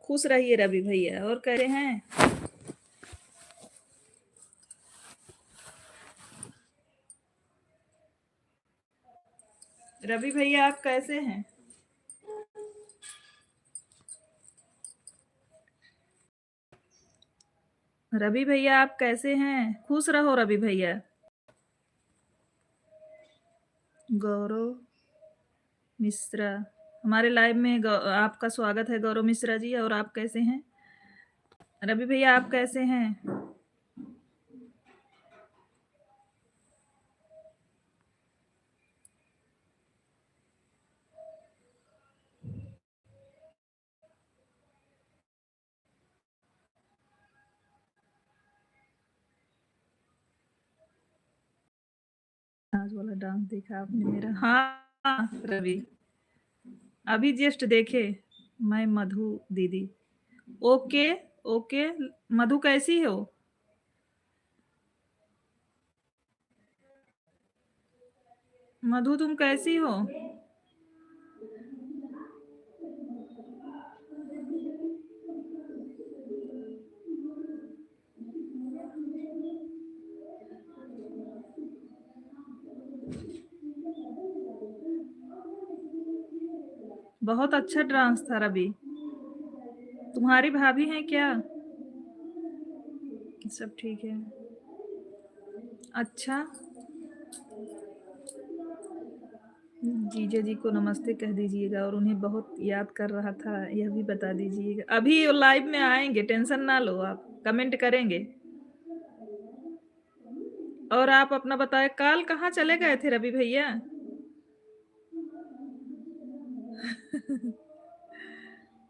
खुश रहिए रवि भैया। और कैसे हैं? रवि भैया आप कैसे हैं? रवि भैया आप कैसे हैं? खुश रहो रवि भैया। गौरव मिश्रा हमारे लाइव में आपका स्वागत है गौरव मिश्रा जी। और आप कैसे हैं? रवि भैया आप कैसे हैं? आज वाला डांस देखा आपने मेरा? हाँ रवि, अभी जस्ट देखे। मैं मधु दीदी। Okay okay. मधु कैसी हो? मधु तुम कैसी हो? बहुत अच्छा डांस था रवि। तुम्हारी भाभी हैं क्या? सब ठीक है। अच्छा, जीजा जी को नमस्ते कह दीजिएगा और उन्हें बहुत याद कर रहा था यह भी बता दीजिएगा। अभी लाइव में आएंगे, टेंशन ना लो, आप कमेंट करेंगे। और आप अपना बताएं, कल कहाँ चले गए थे रवि भैया?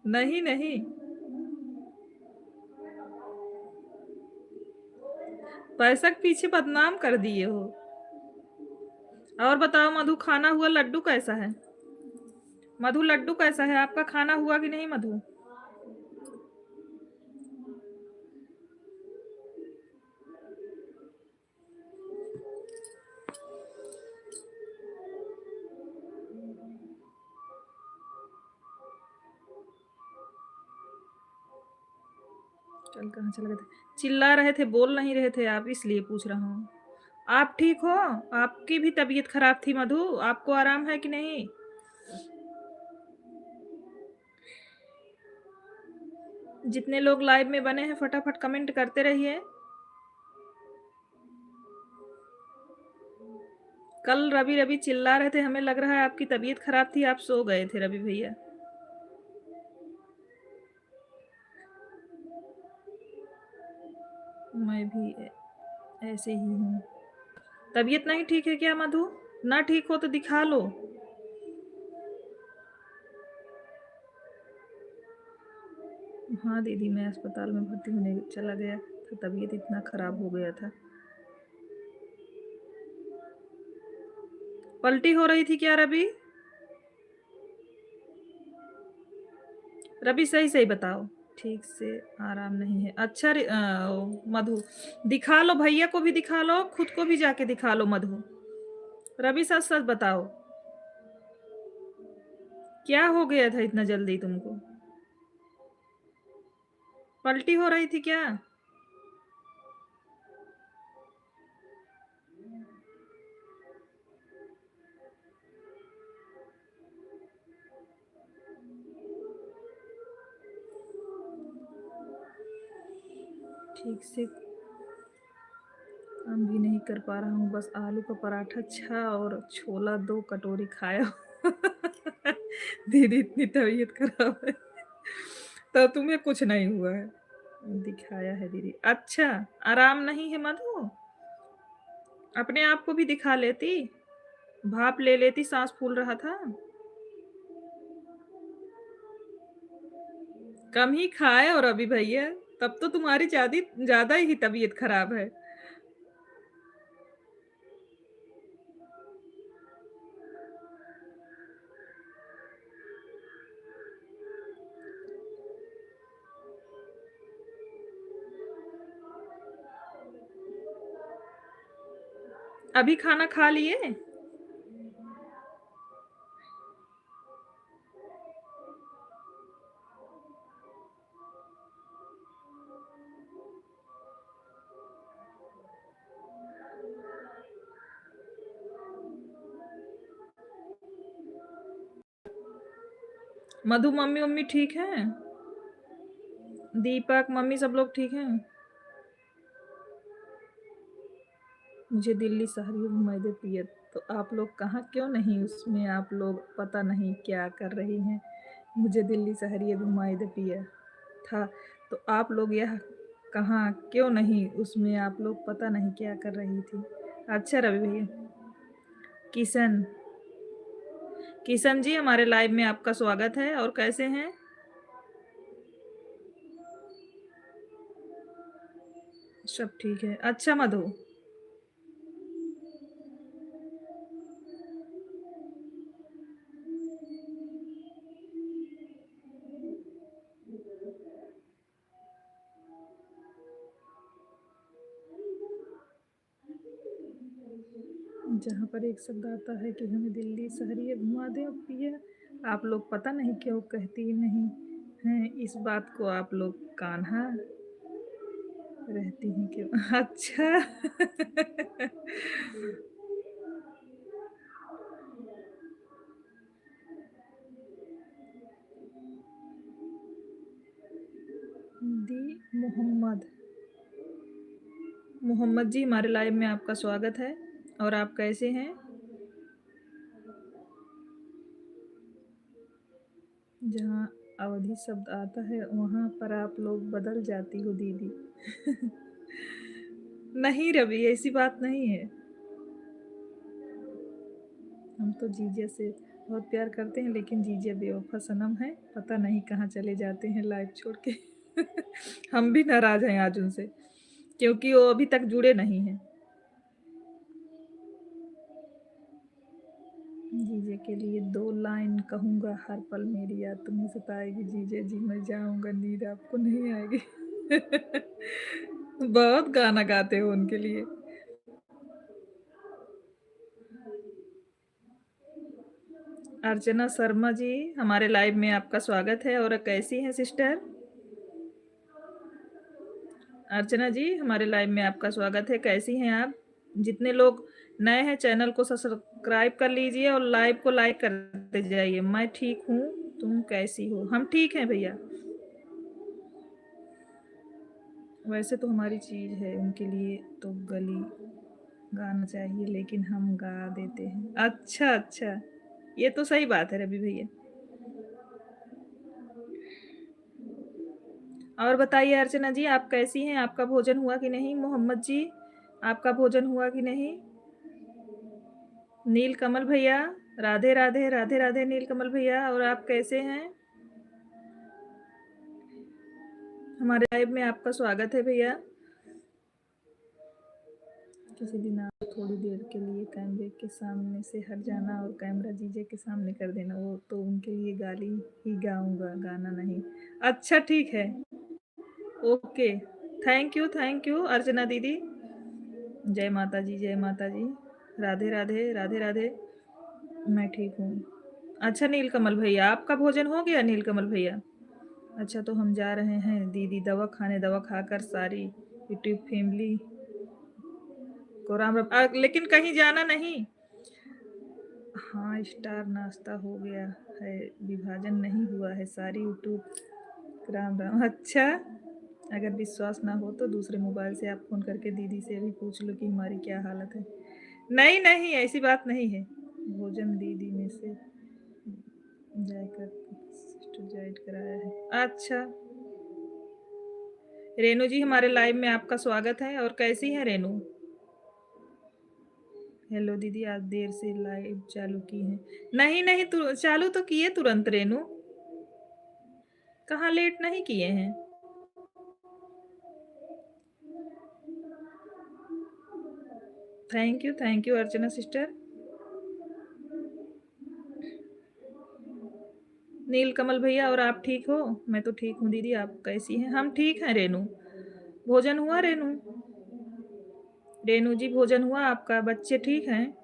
नहीं नहीं, पैसा के पीछे बदनाम कर दिए हो। और बताओ मधु, खाना हुआ? लड्डू कैसा है? मधु लड्डू कैसा है आपका? खाना हुआ कि नहीं मधु? कल कहाँ चले गए थे? चिल्ला रहे थे, बोल नहीं रहे थे आप, इसलिए पूछ रहा हूँ। आप ठीक हो? आपकी भी तबीयत खराब थी मधु, आपको आराम है कि नहीं? जितने लोग लाइव में बने हैं फटाफट कमेंट करते रहिए। कल रवि रवि चिल्ला रहे थे, हमें लग रहा है आपकी तबीयत खराब थी, आप सो गए थे रवि भैया। मैं भी ऐसे ही हूँ। तबीयत नहीं ठीक है क्या मधु? ना ठीक हो तो दिखा लो। हाँ दीदी, मैं अस्पताल में भर्ती होने चला गया था, तबीयत इतना खराब हो गया था। पलटी हो रही थी क्या रवि? रवि सही सही बताओ। ठीक से आराम नहीं है? अच्छा मधु, दिखा लो, भैया को भी दिखा लो, खुद को भी जाके दिखा लो मधु। रवि सच सच बताओ, क्या हो गया था इतना जल्दी तुमको? पलटी हो रही थी क्या? ठीक से काम भी नहीं कर पा रहा हूँ, बस आलू का पराठा अच्छा और छोला 2 कटोरी खाया। दीदी इतनी तबीयत खराब है तो तुम्हें कुछ नहीं हुआ है? दिखाया है दीदी। अच्छा, आराम नहीं है मधु? अपने आप को भी दिखा लेती, भाप ले लेती, सांस फूल रहा था। कम ही खाए और अभी भैया, तब तो तुम्हारी ज्यादा ही तबीयत खराब है। अभी खाना खा लिए? मधु मम्मी उम्मी ठीक हैं? दीपक मम्मी सब लोग ठीक हैं? मुझे दिल्ली शहर घुमाई देती है। तो आप लोग कहाँ क्यों नहीं उसमें आप लोग पता नहीं क्या कर रही हैं। मुझे दिल्ली शहर घुमाई देती है था। तो आप लोग यह कहाँ क्यों नहीं उसमें आप लोग पता नहीं क्या कर रही थी। अच्छा रवि भैया। किशन किशन जी हमारे लाइव में आपका स्वागत है। और कैसे हैं? सब ठीक है। अच्छा मधु जहाँ पर एक शब्द आता है कि हमें दिल्ली शहरिया घुमा दे अब पिया। आप लोग पता नहीं क्यों कहती नहीं हैं इस बात को। आप लोग कान्हा रहती हैं क्यों? अच्छा। दी मोहम्मद मोहम्मद जी हमारे लाइव में आपका स्वागत है। और आप कैसे हैं? जहाँ अवधि शब्द आता है वहाँ पर आप लोग बदल जाती हो दीदी। नहीं रवि ऐसी बात नहीं है। हम तो जीजा से बहुत प्यार करते हैं लेकिन जीजा बेवफा सनम है। पता नहीं कहाँ चले जाते हैं लाइव छोड़ के। हम भी नाराज हैं आज उनसे क्योंकि वो अभी तक जुड़े नहीं हैं। जीजे के लिए 2 लाइन कहूँगा हर पल मेरी याद तुम्हें सताएगी जीजे जी मैं जाऊँगा नींद आपको नहीं आएगी। बहुत गाना गाते हो उनके लिए। अर्चना शर्मा जी हमारे लाइव में आपका स्वागत है। और कैसी हैं सिस्टर? अर्चना जी हमारे लाइव में आपका स्वागत है। कैसी हैं आप? जितने लोग नए हैं चैनल को सब्सक्राइब कर लीजिए और लाइव को लाइक करते जाइए। मैं ठीक हूँ। तुम कैसी हो? हम ठीक हैं भैया। वैसे तो हमारी चीज़ है उनके लिए तो गली गाना चाहिए लेकिन हम गा देते हैं। अच्छा अच्छा ये तो सही बात है रवि भैया। और बताइए अर्चना जी आप कैसी हैं? आपका भोजन हुआ कि नहीं? मोहम्मद जी आपका भोजन हुआ कि नहीं? नील कमल भैया राधे राधे राधे राधे नील कमल भैया। और आप कैसे हैं? हमारे लाइव में आपका स्वागत है भैया। किसी दिन आप थोड़ी देर के लिए कैमरे के सामने से हट जाना और कैमरा जीजे के सामने कर देना। वो तो उनके लिए गाली ही गाऊंगा गाना नहीं। अच्छा ठीक है। ओके थैंक यू अर्चना दीदी। जय माता जी जय माता जी। राधे राधे राधे राधे। मैं ठीक हूँ। अच्छा नीलकमल भैया आपका भोजन हो गया नीलकमल भैया? अच्छा तो हम जा रहे हैं दीदी दवा खाने। दवा खाकर सारी यूट्यूब फैमिली को राम राम। लेकिन कहीं जाना नहीं। हाँ स्टार नाश्ता हो गया है। विभाजन नहीं हुआ है सारी यूट्यूब राम राम। अच्छा अगर विश्वास ना हो तो दूसरे मोबाइल से आप फ़ोन करके दीदी से भी पूछ लो कि हमारी क्या हालत है। नहीं नहीं ऐसी बात नहीं है। भोजन दीदी में से जाकर ज्वाइन कराया है। अच्छा रेनू जी हमारे लाइव में आपका स्वागत है। और कैसी है रेनू? हेलो दीदी आज देर से लाइव चालू की है। नहीं नहीं चालू तो किए तुरंत रेनू। कहाँ लेट नहीं किए हैं। Thank you Archana sister. Neel Kamal भैया और आप ठीक हो? मैं तो ठीक हूँ दीदी आप कैसी हैं? हम ठीक हैं रेनू। भोजन हुआ रेनू? रेनू जी भोजन हुआ आपका? बच्चे ठीक हैं?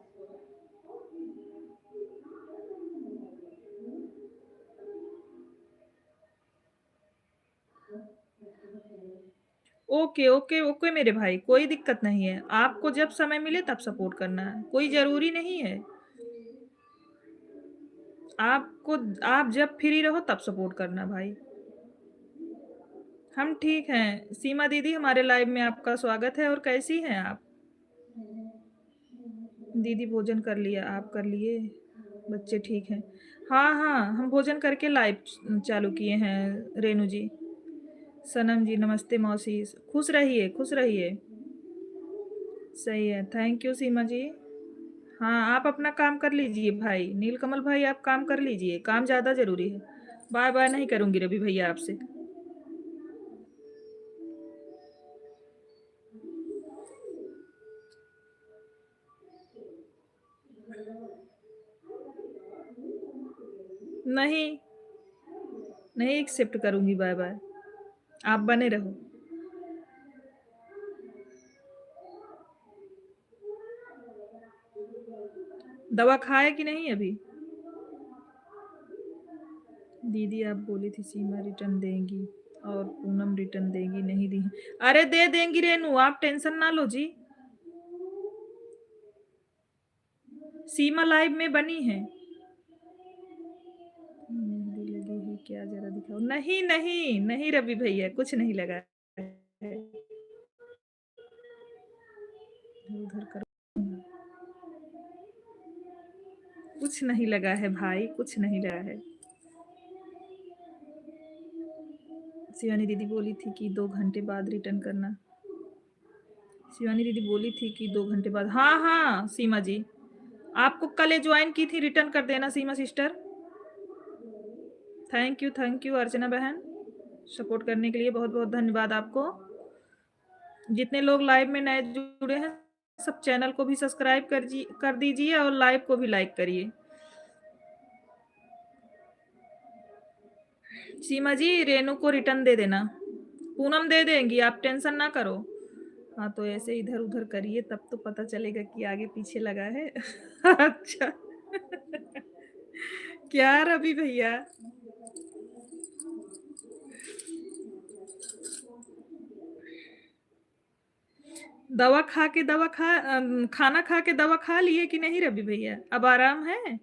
ओके ओके ओके मेरे भाई कोई दिक्कत नहीं है। आपको जब समय मिले तब सपोर्ट करना है कोई ज़रूरी नहीं है। आपको आप जब फ्री रहो तब सपोर्ट करना भाई। हम ठीक हैं। सीमा दीदी हमारे लाइव में आपका स्वागत है और कैसी हैं आप? दीदी भोजन कर लिया, आप कर लिए? बच्चे ठीक हैं? हाँ, हाँ, हम भोजन करके लाइव चालू किए हैं रेनू जी। सनम जी नमस्ते मौसी। खुश रहिए, खुश रहिए। सही है, थैंक यू सीमा जी। हाँ, आप अपना काम कर लीजिए भाई। नीलकमल भाई आप काम कर लीजिए, काम ज़्यादा ज़रूरी है। बाय-बाय नहीं करूँगी रवि भैया आपसे। नहीं, नहीं एक्सेप्ट करूँगी बाय-बाय। आप बने रहो। दवा खाए कि नहीं अभी? दीदी आप बोली थी सीमा रिटर्न देंगी और पूनम रिटर्न देंगी, नहीं दी। अरे दे देंगी रेनू, आप टेंशन ना लो जी। सीमा लाइव में बनी है। मेहंदी लगी है क्या जरा दिखाओ। नहीं नहीं नहीं रवि भैया कुछ नहीं लगा है। उधर करो। कुछ नहीं लगा है भाई, कुछ नहीं लगा है। शिवानी दीदी बोली थी कि 2 घंटे बाद रिटर्न करना। शिवानी दीदी बोली थी कि 2 घंटे बाद। हाँ हाँ सीमा जी, आपको कल ज्वाइन की थी, रिटर्न कर देना सीमा सिस्टर। थैंक यू अर्चना बहन, सपोर्ट करने के लिए बहुत बहुत धन्यवाद आपको। जितने लोग लाइव में नए जुड़े हैं सब चैनल को भी सब्सक्राइब कर दीजिए और लाइव को भी लाइक करिए। सीमा जी रेनू को रिटर्न दे देना, पूनम दे देंगी, आप टेंशन ना करो। हाँ तो ऐसे इधर उधर करिए तब तो पता चलेगा कि आगे पीछे लगा है। अच्छा। क्या रवि भैया? खाना खा के दवा खा लिए कि नहीं रवि भैया? अब आराम है?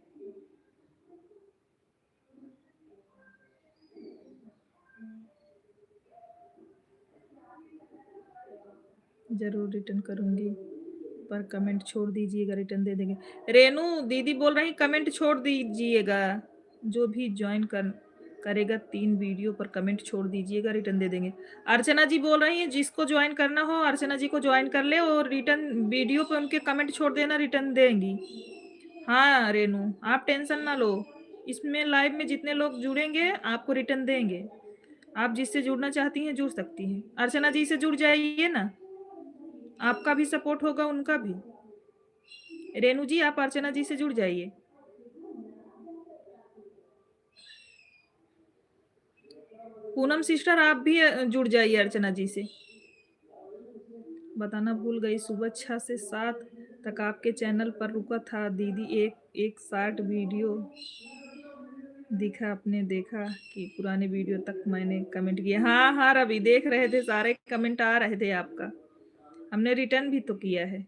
जरूर रिटर्न करूंगी, पर कमेंट छोड़ दीजिएगा, रिटर्न दे देंगे। रेनू दीदी बोल रही कमेंट छोड़ दीजिएगा। जो भी ज्वाइन करेगा 3 वीडियो पर कमेंट छोड़ दीजिएगा, रिटर्न दे देंगे। अर्चना जी बोल रही हैं जिसको ज्वाइन करना हो अर्चना जी को ज्वाइन कर ले और रिटर्न वीडियो पे उनके कमेंट छोड़ देना, रिटर्न देंगी। हाँ रेनू आप टेंशन ना लो, इसमें लाइव में जितने लोग जुड़ेंगे आपको रिटर्न देंगे। आप जिससे जुड़ना चाहती हैं जुड़ सकती हैं। अर्चना जी से जुड़ जाइए ना, आपका भी सपोर्ट होगा उनका भी। रेनू जी आप अर्चना जी से जुड़ जाइए। पूनम सिस्टर आप भी जुड़ जाइए अर्चना जी से। बताना भूल गई, सुबह 6 से 7 तक आपके चैनल पर रुका था दीदी। एक एक शॉर्ट वीडियो दिखा, आपने देखा कि पुराने वीडियो तक मैंने कमेंट किया। हाँ हाँ रवि देख रहे थे, सारे कमेंट आ रहे थे आपका, हमने रिटर्न भी तो किया है।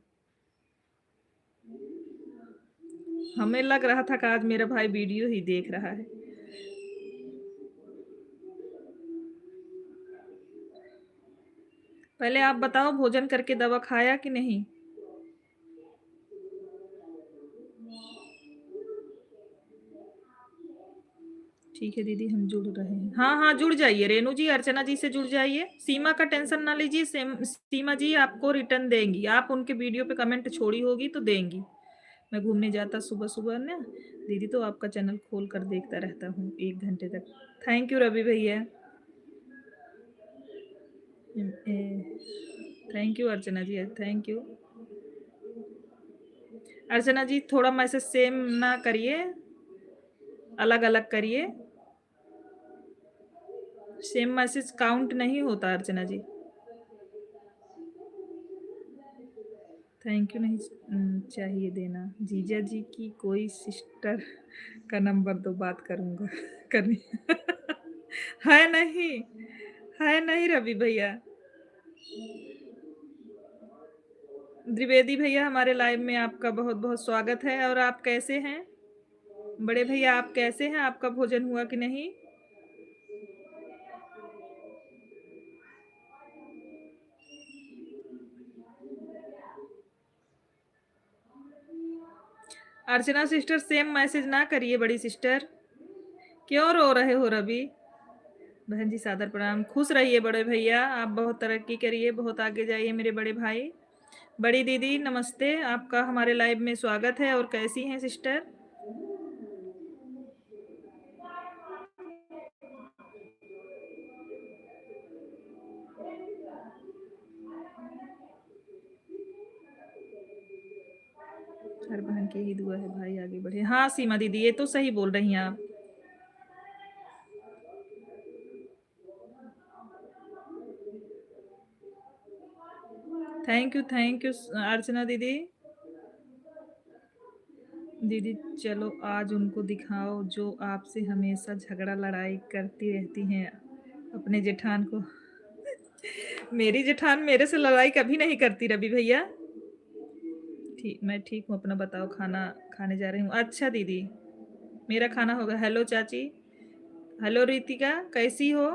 हमें लग रहा था कि आज मेरा भाई वीडियो ही देख रहा है। पहले आप बताओ भोजन करके दवा खाया कि नहीं? ठीक है दीदी हम जुड़ रहे हैं। हाँ हाँ जुड़ जाइए रेनू जी, अर्चना जी से जुड़ जाइए। सीमा का टेंशन ना लीजिए, सीमा जी आपको रिटर्न देंगी, आप उनके वीडियो पे कमेंट छोड़ी होगी तो देंगी। मैं घूमने जाता सुबह सुबह ना दीदी तो आपका चैनल खोल कर देखता रहता हूँ 1 घंटे तक। थैंक यू रवि भैया। Thank you Archana ji, thank you. Archana ji थोड़ा मैसेज सेम ना करिए, अलग अलग करिए। सेम मैसेज काउंट नहीं होता अर्चना जी। थैंक यू नहीं चाहिए देना। जीजा जी की कोई सिस्टर का नंबर दो, बात करूंगा। करनी है नहीं, है नहीं रवि भैया। द्विवेदी भैया हमारे लाइव में आपका बहुत बहुत स्वागत है। और आप कैसे हैं? बड़े भैया आप कैसे हैं? आपका भोजन हुआ कि नहीं? अर्चना सिस्टर सेम मैसेज ना करिए बड़ी सिस्टर। क्यों रो रहे हो रवि? बहन जी सादर प्रणाम। खुश रहिए बड़े भैया, आप बहुत तरक्की करिए, बहुत आगे जाइए मेरे बड़े भाई। बड़ी दीदी नमस्ते, आपका हमारे लाइव में स्वागत है। और कैसी हैं सिस्टर? हर बहन की ही दुआ है भाई आगे बढ़े। हाँ सीमा दीदी ये तो सही बोल रही हैं आप। थैंक यू अर्चना दीदी। दीदी चलो आज उनको दिखाओ जो आपसे हमेशा झगड़ा लड़ाई करती रहती हैं अपने जेठान को। मेरी जेठान मेरे से लड़ाई कभी नहीं करती रवि भैया। ठीक, मैं ठीक हूँ, अपना बताओ। खाना खाने जा रही हूँ। अच्छा दीदी मेरा खाना होगा। हेलो चाची। हेलो रितिका कैसी हो?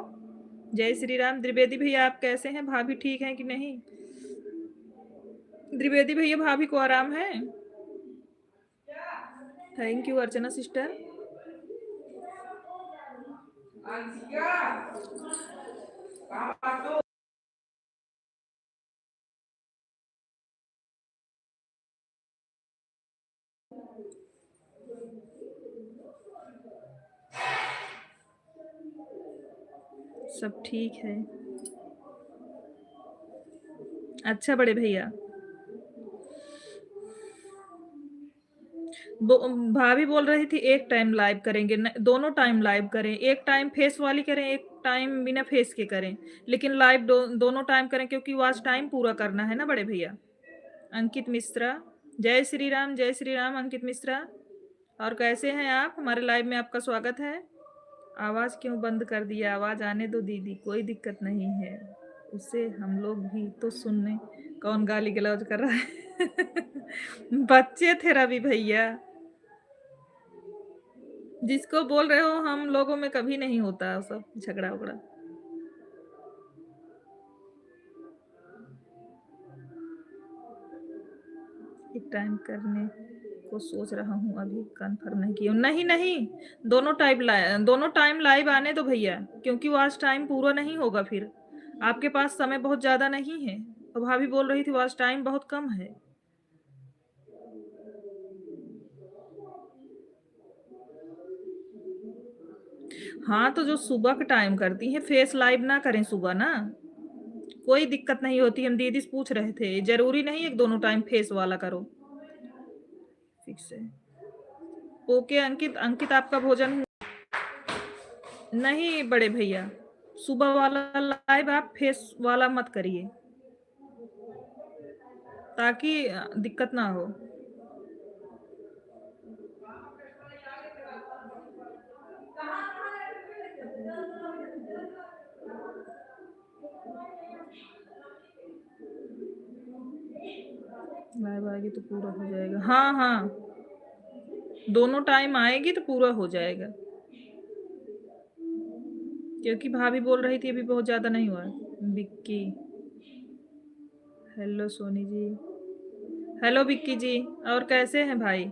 जय श्री राम। द्विवेदी भैया आप कैसे हैं? भाभी ठीक हैं कि नहीं? द्विवेदी भैया भाभी को आराम है? Thank you Archana sister. सब ठीक है। अच्छा बड़े भैया। भाभी बोल रही थी एक टाइम लाइव करेंगे, दोनों टाइम लाइव करें। एक टाइम फेस वाली करें, एक टाइम बिना फेस के करें। लेकिन लाइव दोनों टाइम करें क्योंकि वॉच टाइम पूरा करना है ना बड़े भैया। अंकित मिश्रा जय श्री राम। जय श्री राम अंकित मिश्रा। और कैसे हैं आप? हमारे लाइव में आपका स्वागत है। आवाज़ क्यों बंद कर दिया? आवाज़ आने दो दीदी, कोई दिक्कत नहीं है। उसे हम लोग भी तो सुनने। कौन गाली गलौज कर रहा है? बच्चे थे रवि भैया। जिसको बोल रहे हो हम लोगों में कभी नहीं होता सब झगड़ा उगड़ा। एक टाइम करने को सोच रहा हूँ, अभी कंफर्म नहीं किया। नहीं नहीं, दोनों टाइम लाइव आने दो भैया, क्योंकि वॉच टाइम पूरा नहीं होगा फिर। आपके पास समय बहुत ज़्यादा नहीं है। और भाभी बोल रही थी वॉच टाइम बहुत कम है। हाँ तो जो सुबह का टाइम करती हैं फेस लाइव ना करें सुबह ना। कोई दिक्कत नहीं होती। हम दीदी से पूछ रहे थे, जरूरी नहीं है कि दोनों टाइम फेस वाला करो। फिक्स है। ओके अंकित। अंकित आपका भोजन नहीं बड़े भैया, सुबह वाला लाइव आप फेस वाला मत करिए ताकि दिक्कत ना हो। लाइव आएगी तो पूरा हो जाएगा। हाँ हाँ, दोनों टाइम आएगी तो पूरा हो जाएगा। क्योंकि भाभी बोल रही थी अभी बहुत ज्यादा नहीं हुआ है। विक्की हेलो सोनी जी। हेलो विक्की जी। और कैसे हैं भाई?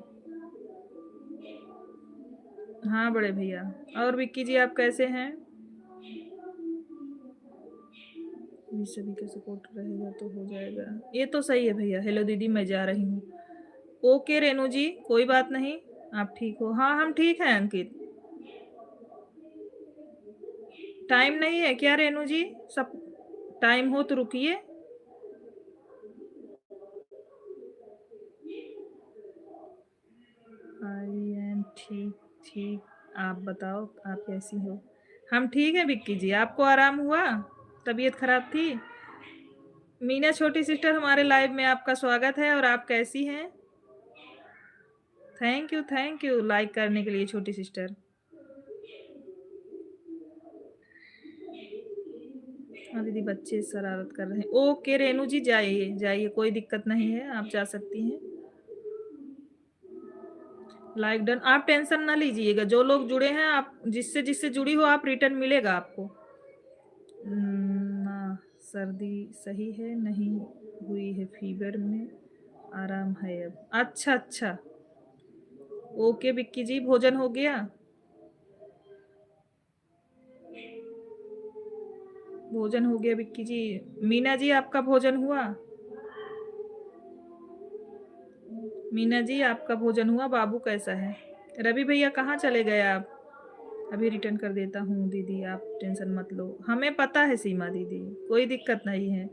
हाँ बड़े भैया। और विक्की जी आप कैसे हैं? ये सभी का सपोर्ट रहेगा तो हो जाएगा। ये तो सही है भैया। हेलो दीदी मैं जा रही हूँ। ओके रेनू जी कोई बात नहीं। आप ठीक हो? हाँ हम ठीक हैं अंकित। टाइम नहीं है क्या रेनू जी? सब टाइम हो तो रुकिए। आई एम ठीक। ठीक आप बताओ आप कैसी हो? हम ठीक हैं विक्की जी। आपको आराम हुआ? तबीयत खराब थी? मीना छोटी सिस्टर हमारे लाइव में आपका स्वागत है। और आप कैसी हैं? थैंक यू लाइक करने के लिए छोटी सिस्टर। हाँ दीदी बच्चे शरारत कर रहे हैं। ओके रेनू जी जाइए जाइए, कोई दिक्कत नहीं है, आप जा सकती हैं। Like done. आप टेंशन ना लीजिएगा, जो लोग जुड़े हैं आप जिससे जिससे जुड़ी हो आप रिटर्न मिलेगा आपको। ना सर्दी सही है, नहीं हुई है, फीवर में आराम है अब। अच्छा अच्छा, ओके विक्की जी, भोजन हो गया? भोजन हो गया विक्की जी। मीना जी आपका भोजन हुआ? मीना जी आपका भोजन हुआ? बाबू कैसा है? रवि भैया कहाँ चले गए आप? अभी रिटर्न कर देता हूँ दीदी, आप टेंशन मत लो, हमें पता है सीमा दीदी, कोई दिक्कत नहीं है,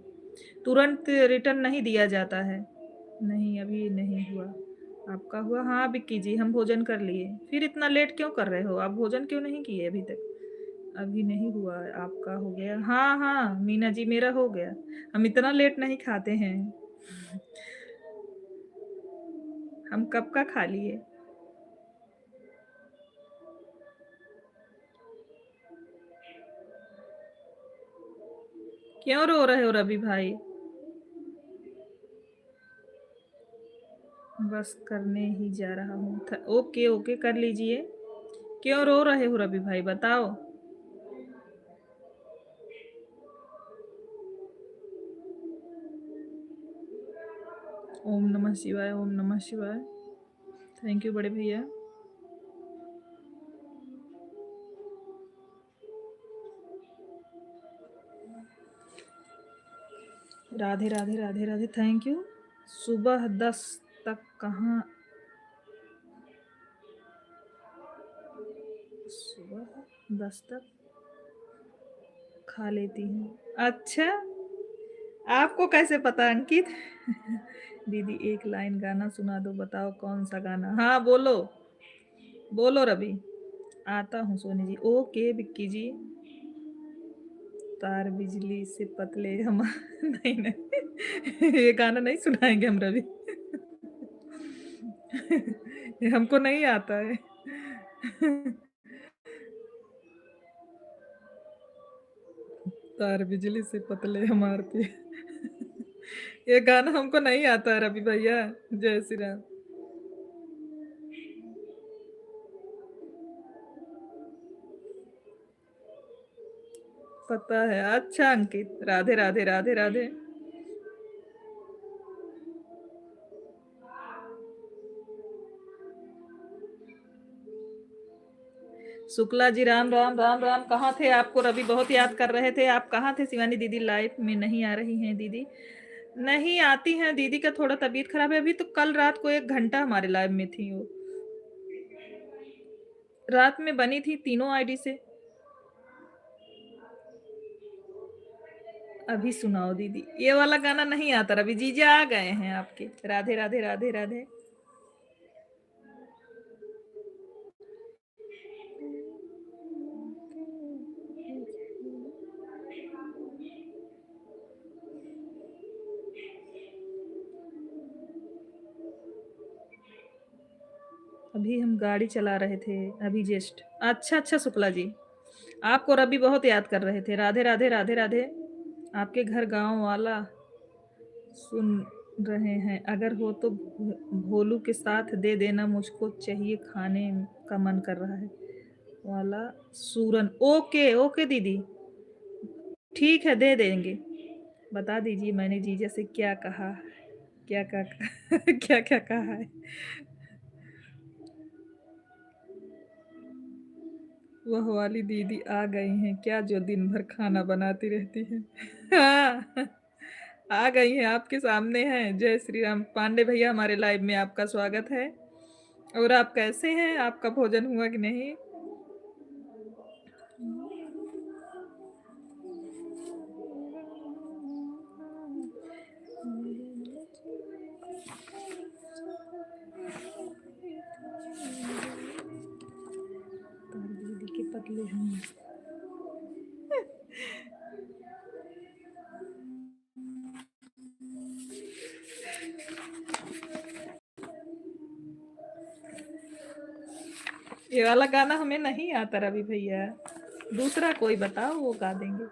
तुरंत रिटर्न नहीं दिया जाता है। नहीं अभी नहीं हुआ। आपका हुआ? हाँ विक्की जी हम भोजन कर लिए। फिर इतना लेट क्यों कर रहे हो आप? भोजन क्यों नहीं किए अभी तक? अभी नहीं हुआ। आपका हो गया? हाँ हाँ मीना जी मेरा हो गया। हम इतना लेट नहीं खाते हैं। हम कब का खा लिए। क्यों रो रहे हो रवि भाई? बस करने ही जा रहा हूँ। ओके ओके कर लीजिए। क्यों रो रहे हो रवि भाई बताओ? ओम नमः शिवाय, ओम नमः शिवाय। थैंक यू बड़े भैया। Radhe Radhe Radhe Radhe, thank you. सुबह 10 तक कहाँ? सुबह 10 तक खा लेती हूँ। अच्छा, आपको कैसे पता अंकित? दीदी एक लाइन गाना सुना दो, बताओ कौन सा गाना? हाँ बोलो, बोलो रवि। आता हूँ सोनी जी। ओके विक्की जी। तार बिजली से पतले हम नहीं नहीं, ये गाना नहीं सुनाएंगे हम रवि। ये हमको नहीं आता है। तार बिजली से पतले हमार पे। ये गाना हमको नहीं आता है रवि भैया। जय श्री राम। पता है? अच्छा अंकित, राधे राधे राधे राधे। शुक्ला जी राम राम राम राम। कहाँ थे? आपको रवि बहुत याद कर रहे थे, आप कहाँ थे? शिवानी दीदी लाइफ में नहीं आ रही हैं दीदी? नहीं आती हैं दीदी का थोड़ा तबीयत खराब है। अभी तो कल रात को 1 घंटा हमारे लाइव में थी वो। रात में बनी थी तीनों आईडी से। अभी सुनाओ दीदी, ये वाला गाना नहीं आता रवि। जीजा आ गए हैं आपके। राधे राधे राधे राधे। अभी हम गाड़ी चला रहे थे, अभी जस्ट। अच्छा अच्छा शुक्ला जी, आपको रवि बहुत याद कर रहे थे। राधे राधे राधे राधे। आपके घर गांव वाला सुन रहे हैं, अगर हो तो भोलू के साथ दे देना, मुझको चाहिए, खाने का मन कर रहा है। वाला सूरन। ओके ओके दीदी, ठीक है दे देंगे। बता दीजिए मैंने जीजा से क्या कहा? क्या क्या क्या क्या कहा है? वह वाली दीदी आ गई हैं क्या, जो दिन भर खाना बनाती रहती है? हाँ, आ गई हैं, आपके सामने हैं। जय श्री राम। पांडे भैया हमारे लाइव में आपका स्वागत है। और आप कैसे हैं? आपका भोजन हुआ कि नहीं? दीदी के पतले हैं। ये वाला गाना हमें नहीं आता रवि भैया, दूसरा कोई बताओ, वो गा देंगे।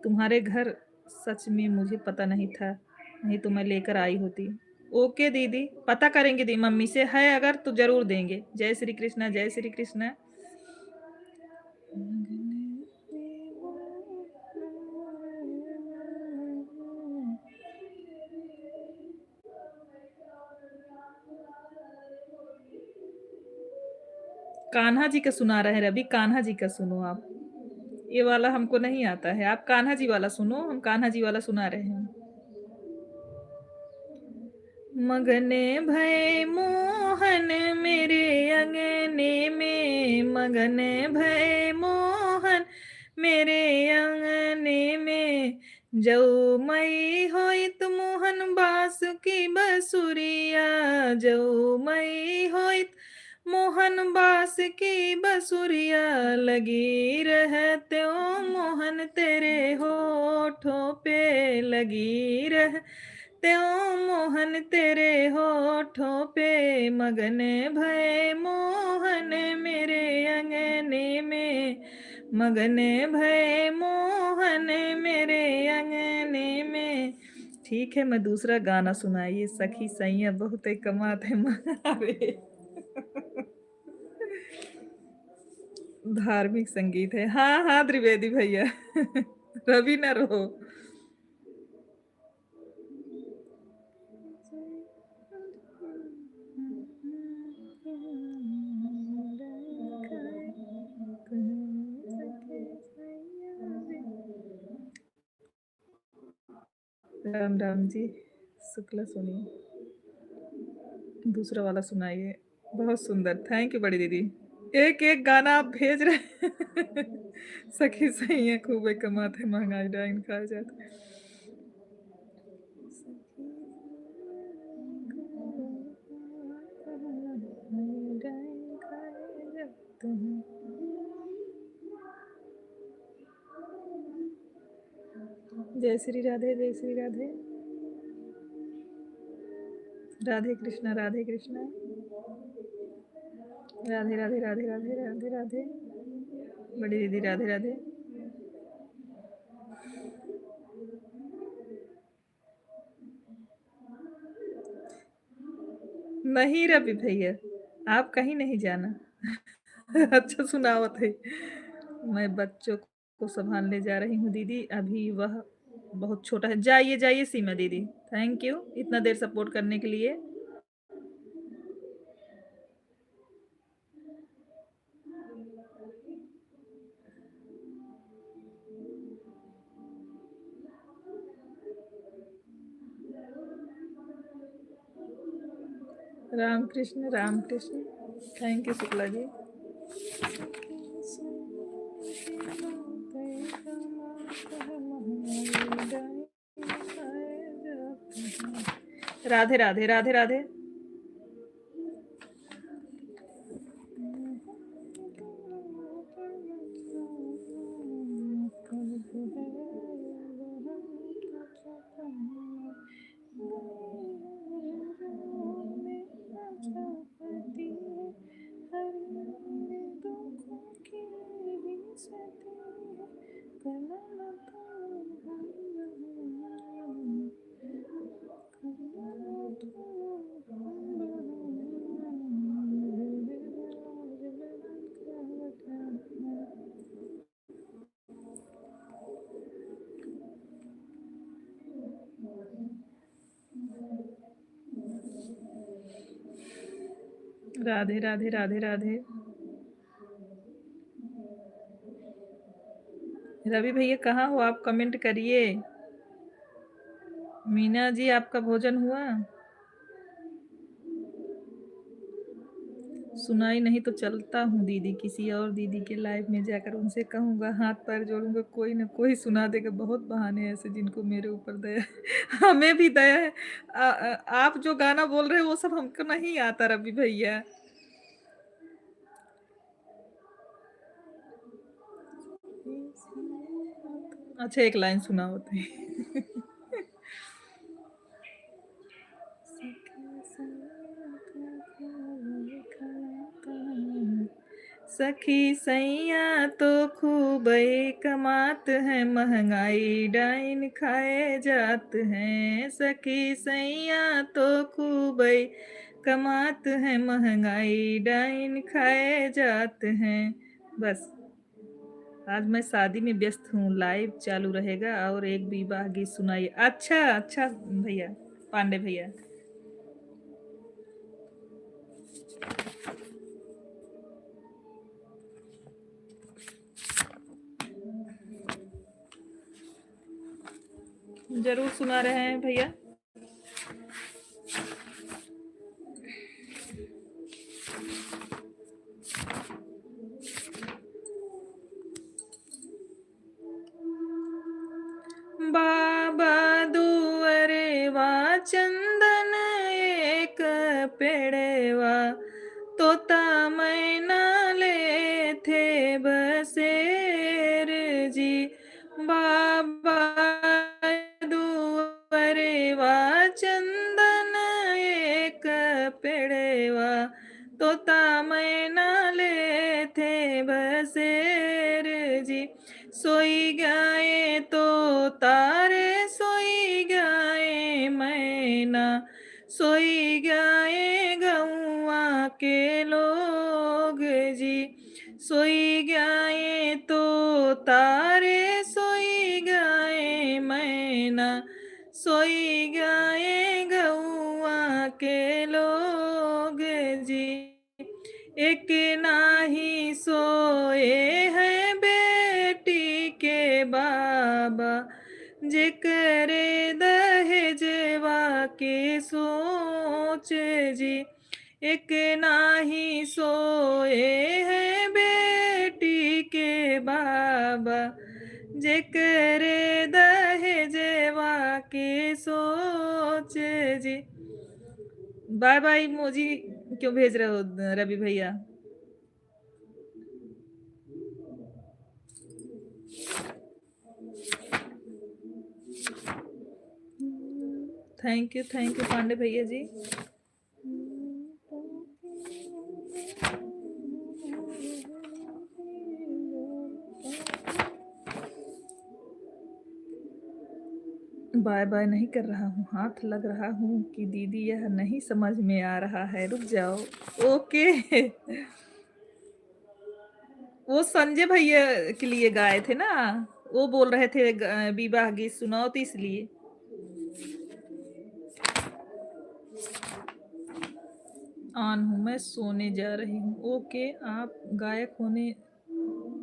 तुम्हारे घर सच में मुझे पता नहीं था, नहीं तो मैं लेकर आई होती। ओके दीदी, पता करेंगे दी मम्मी से, है अगर तो ज़रूर देंगे। जय श्री कृष्णा, जय श्री कृष्णा। कान्हा जी का सुना रहे हैं रवि, कान्हा जी का सुनो आप। ये वाला हमको नहीं आता है, आप कान्हा जी वाला सुनो, हम कान्हा जी वाला सुना रहे हैं। मगने भय मोहन मेरे अंगने में, मगने भय मोहन मेरे अंगने में, जौ मई होइत मोहन बासुकी बसुरिया, जौ मई होइत मोहन बासुकी बसुरिया, लगी रहते ओ मोहन तेरे होठों पे, लगी रह त्यों मोहन तेरे होठों पे, मगन भय मोहन मेरे अंगने में, मगन भय मोहन मेरे अंगने में। ठीक है, मैं दूसरा गाना सुनाइए। सखी सैया बहुत कमात है मारे। धार्मिक संगीत है। हाँ हाँ त्रिवेदी भैया। रवि न रहो। राम राम जी। शुक्ला सुनिए, दूसरा वाला सुनाइए। बहुत सुंदर, थैंक यू बड़ी दीदी। एक एक गाना आप भेज रहे हैं। सखी सही है, खूब कमाते, महंगाई डाइन खाया जाता है। जय श्री राधे, जय श्री राधे। राधे कृष्णा, राधे कृष्णा। राधे राधे राधे राधे राधे राधे। बड़ी दीदी राधे राधे। नहीं रवि भैया, आप कहीं नहीं जाना। अच्छा सुनावत है। मैं बच्चों को संभालने जा रही हूँ दीदी, अभी वह बहुत छोटा है। जाइए जाइए सीमा दीदी, थैंक यू इतना देर सपोर्ट करने के लिए। राम कृष्ण, राम कृष्ण। Thank you Shukla ji. राधे राधे, राधे राधे। राधे राधे, राधे राधे। रवि भैया कहाँ हो आप, कमेंट करिए। मीना जी आपका भोजन हुआ? सुनाई नहीं तो चलता हूँ दीदी, किसी और दीदी के लाइव में जाकर उनसे कहूँगा, हाथ पैर जोड़ूंगा, कोई ना कोई सुना देगा। बहुत बहाने हैं ऐसे जिनको मेरे ऊपर दया है। हमें भी दया है। आप जो गाना बोल रहे हो वो सब हमको नहीं आता रवि भैया। अच्छा एक लाइन सुना होते हैं। सखी सैया तो खूब कमात हैं, महंगाई डाइन खाए जात हैं। सखी सैया तो खूब कमात हैं, महंगाई डाइन खाए जात हैं। बस आज मैं शादी में व्यस्त हूँ, लाइव चालू रहेगा और एक विवाह गीत सुनाइए। अच्छा अच्छा भैया, पांडे भैया। जरूर सुना रहे हैं भैया। बाबा दुअरे वा चंदन एक पेड़ेवा, तोता मैना ले थे बसेर जी। बाबा दुअरे वा चंदन एक पेड़ेवा, तोता मैना ले थे बसेर जी। सोई गाए तो तारे सोई गाए मैना, सोई गाए गौआ के लोग जी। सोई गाए तो तारे सोई गाए मैना, सोई गाए गौआ के लोग जी। एक नाही सोए है बेटी के बाबा, जेकरे दहेजवा के सोच जी। एक नाही सोए है बेटी के बाबा, जेकरे दहेजवा के सोच जी। बाय बाय मोजी क्यों भेज रहे हो रवि भैया? थैंक यू पांडे भैया जी। बाय बाय नहीं कर रहा हूँ, हाथ लग रहा हूँ कि दीदी यह नहीं समझ में आ रहा है, रुक जाओ। ओके। वो संजय भैया के लिए गाए थे ना, वो बोल रहे थे विवाह गीत सुनाओ, तो इसलिए। ऑन हूँ, मैं सोने जा रही हूँ। ओके, आप गायक होने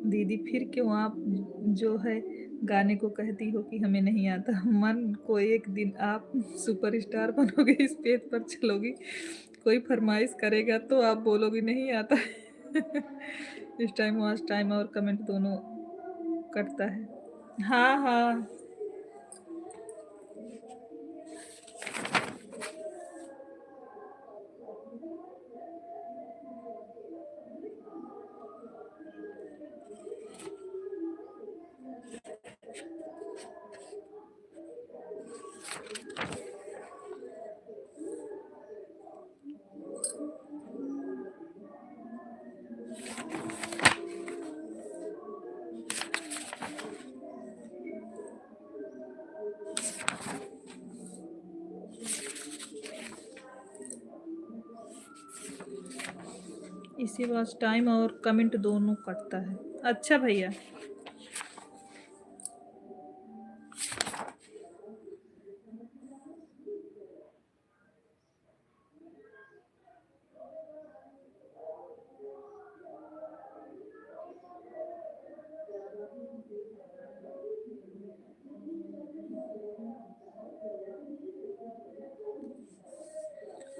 दीदी फिर क्यों आप जो है गाने को कहती हो कि हमें नहीं आता। मन को एक दिन आप सुपरस्टार बनोगे, इस पेज पर चलोगी, कोई फरमाइश करेगा तो आप बोलोगी नहीं आता है। इस टाइम वॉच टाइम और कमेंट दोनों कटता है। हाँ हाँ। इसी वॉच टाइम और कमेंट दोनों कटता है। अच्छा भैया।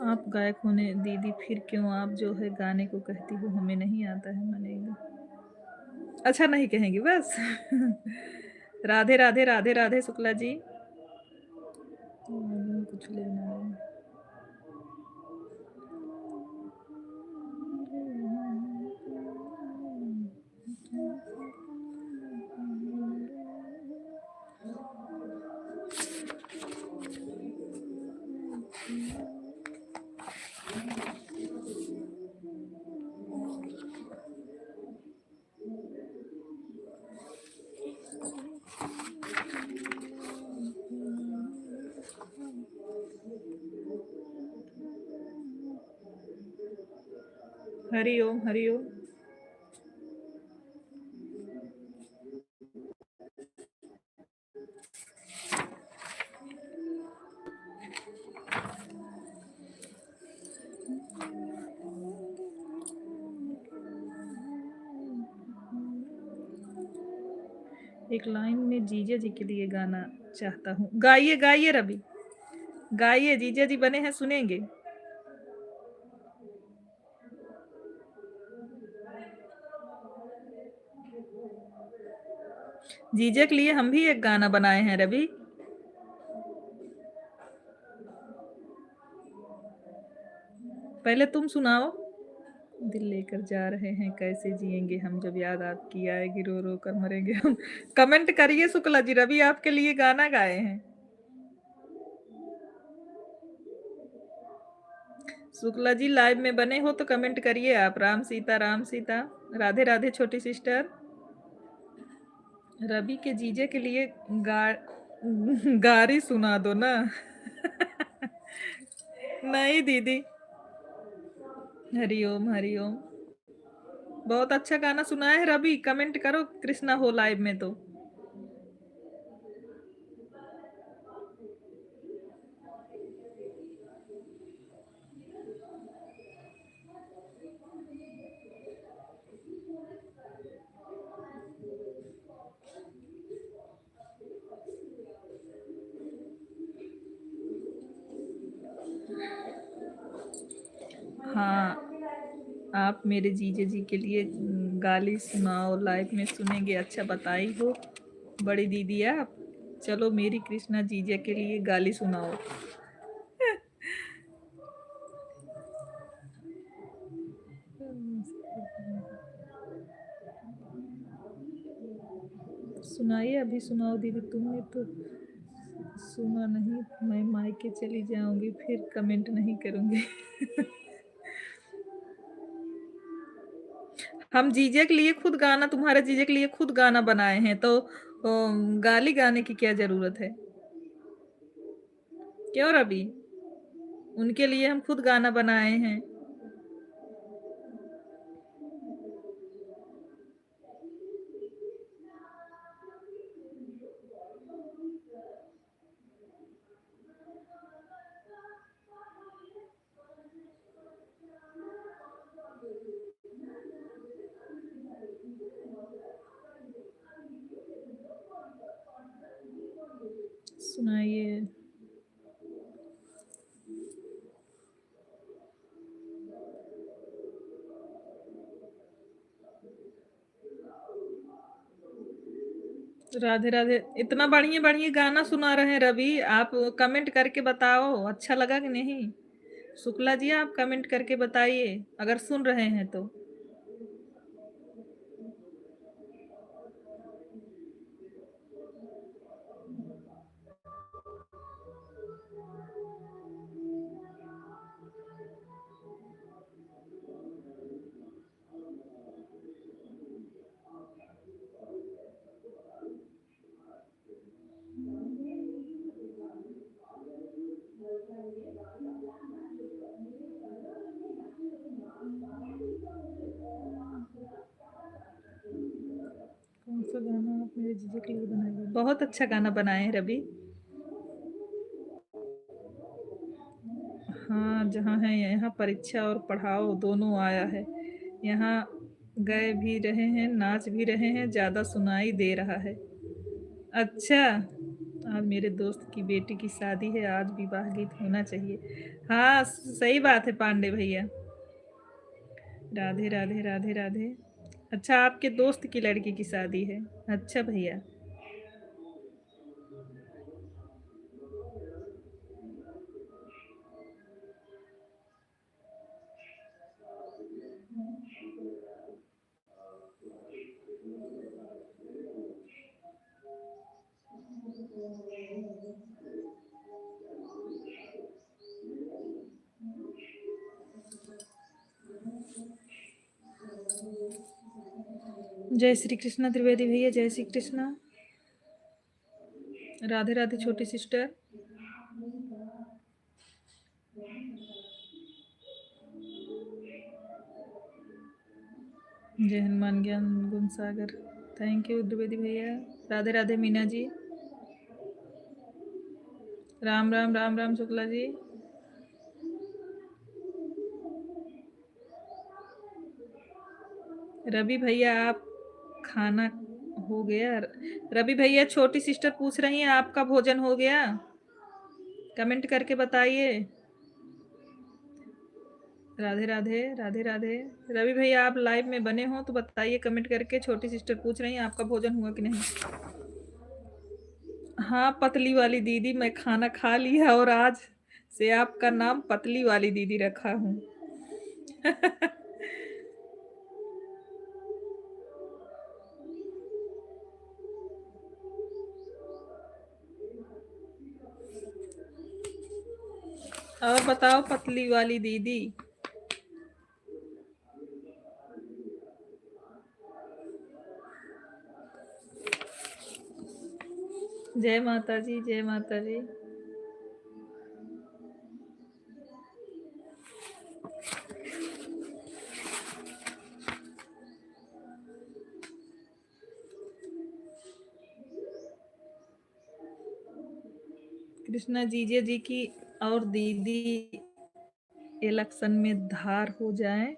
आप गायक होने दीदी फिर क्यों आप जो है गाने को कहती हो हमें नहीं आता है, मनेगा। अच्छा नहीं कहेंगी बस। राधे राधे राधे राधे शुक्ला जी। कुछ लेना है। हरि ओम, हरि ओम। एक लाइन में जीजा जी के लिए गाना चाहता हूँ। गाइए गाइए रवि, गाइए, जीजा जी बने हैं, सुनेंगे। जीजा के लिए हम भी एक गाना बनाए हैं रवि। पहले तुम सुनाओ। दिल लेकर जा रहे हैं, कैसे जिएंगे हम, जब याद आपकी आएगी, रो रो कर मरेंगे हम। कमेंट करिए शुक्ला जी, रवि आपके लिए गाना गाए हैं। शुक्ला जी लाइव में बने हो तो कमेंट करिए आप। राम सीता, राम सीता। राधे राधे छोटी सिस्टर। रवि के जीजे के लिए गारी सुना दो ना। नहीं दीदी। हरिओम, हरिओम। बहुत अच्छा गाना सुनाया है रवि, कमेंट करो कृष्णा हो लाइव में तो। हाँ, आप मेरे जीजे जी के लिए गाली सुनाओ, लाइव में सुनेंगे। अच्छा बताई हो बड़ी दीदी आप। चलो मेरी कृष्णा जीजे के लिए गाली सुनाओ। सुनाइए, अभी सुनाओ दीदी, तुमने तो सुना नहीं। मैं मायके चली जाऊंगी, फिर कमेंट नहीं करूंगी। हम जीजे के लिए खुद गाना, तुम्हारे जीजे के लिए खुद गाना बनाए हैं, तो गाली गाने की क्या जरूरत है? क्यों रवि? उनके लिए हम खुद गाना बनाए हैं। सुनाइए। राधे राधे। इतना बढ़िया बढ़िया गाना सुना रहे हैं रवि, आप कमेंट करके बताओ अच्छा लगा कि नहीं। शुक्ला जी आप कमेंट करके बताइए अगर सुन रहे हैं तो। कौन सा गाना आप मेरे जीजे के लिए बनाए? बहुत अच्छा गाना बनाए हैं रवि। हाँ, जहाँ है यहाँ परीक्षा और पढ़ाओ दोनों आया है। यहाँ गए भी रहे हैं, नाच भी रहे हैं, ज्यादा सुनाई दे रहा है। अच्छा, आज मेरे दोस्त की बेटी की शादी है, आज विवाह गीत होना चाहिए। हाँ सही बात है पांडे भैया। राधे राधे, राधे राधे। अच्छा, आपके दोस्त की लड़की की शादी है? अच्छा भैया। जय श्री कृष्णा त्रिवेदी भैया, जय श्री कृष्णा। राधे राधे छोटी सिस्टर। जय हनुमान ज्ञान गुण सागर। थैंक यू द्विवेदी भैया। राधे राधे मीना जी। राम राम राम राम शुक्ला जी। रवि भैया आप खाना हो गया? रवि भैया छोटी सिस्टर पूछ रही हैं आपका भोजन हो गया? कमेंट करके बताइए। राधे राधे राधे राधे। रवि भैया आप लाइव में बने हो तो बताइए कमेंट करके। छोटी सिस्टर पूछ रही हैं आपका भोजन हुआ कि नहीं। हाँ पतली वाली दीदी, मैं खाना खा लिया और आज से आपका नाम पतली वाली दीदी रखा हूँ। और बताओ पतली वाली दीदी। जय माता जी, जय माता जी। कृष्णा जीजे जी की और दीदी इलेक्शन में धार हो जाए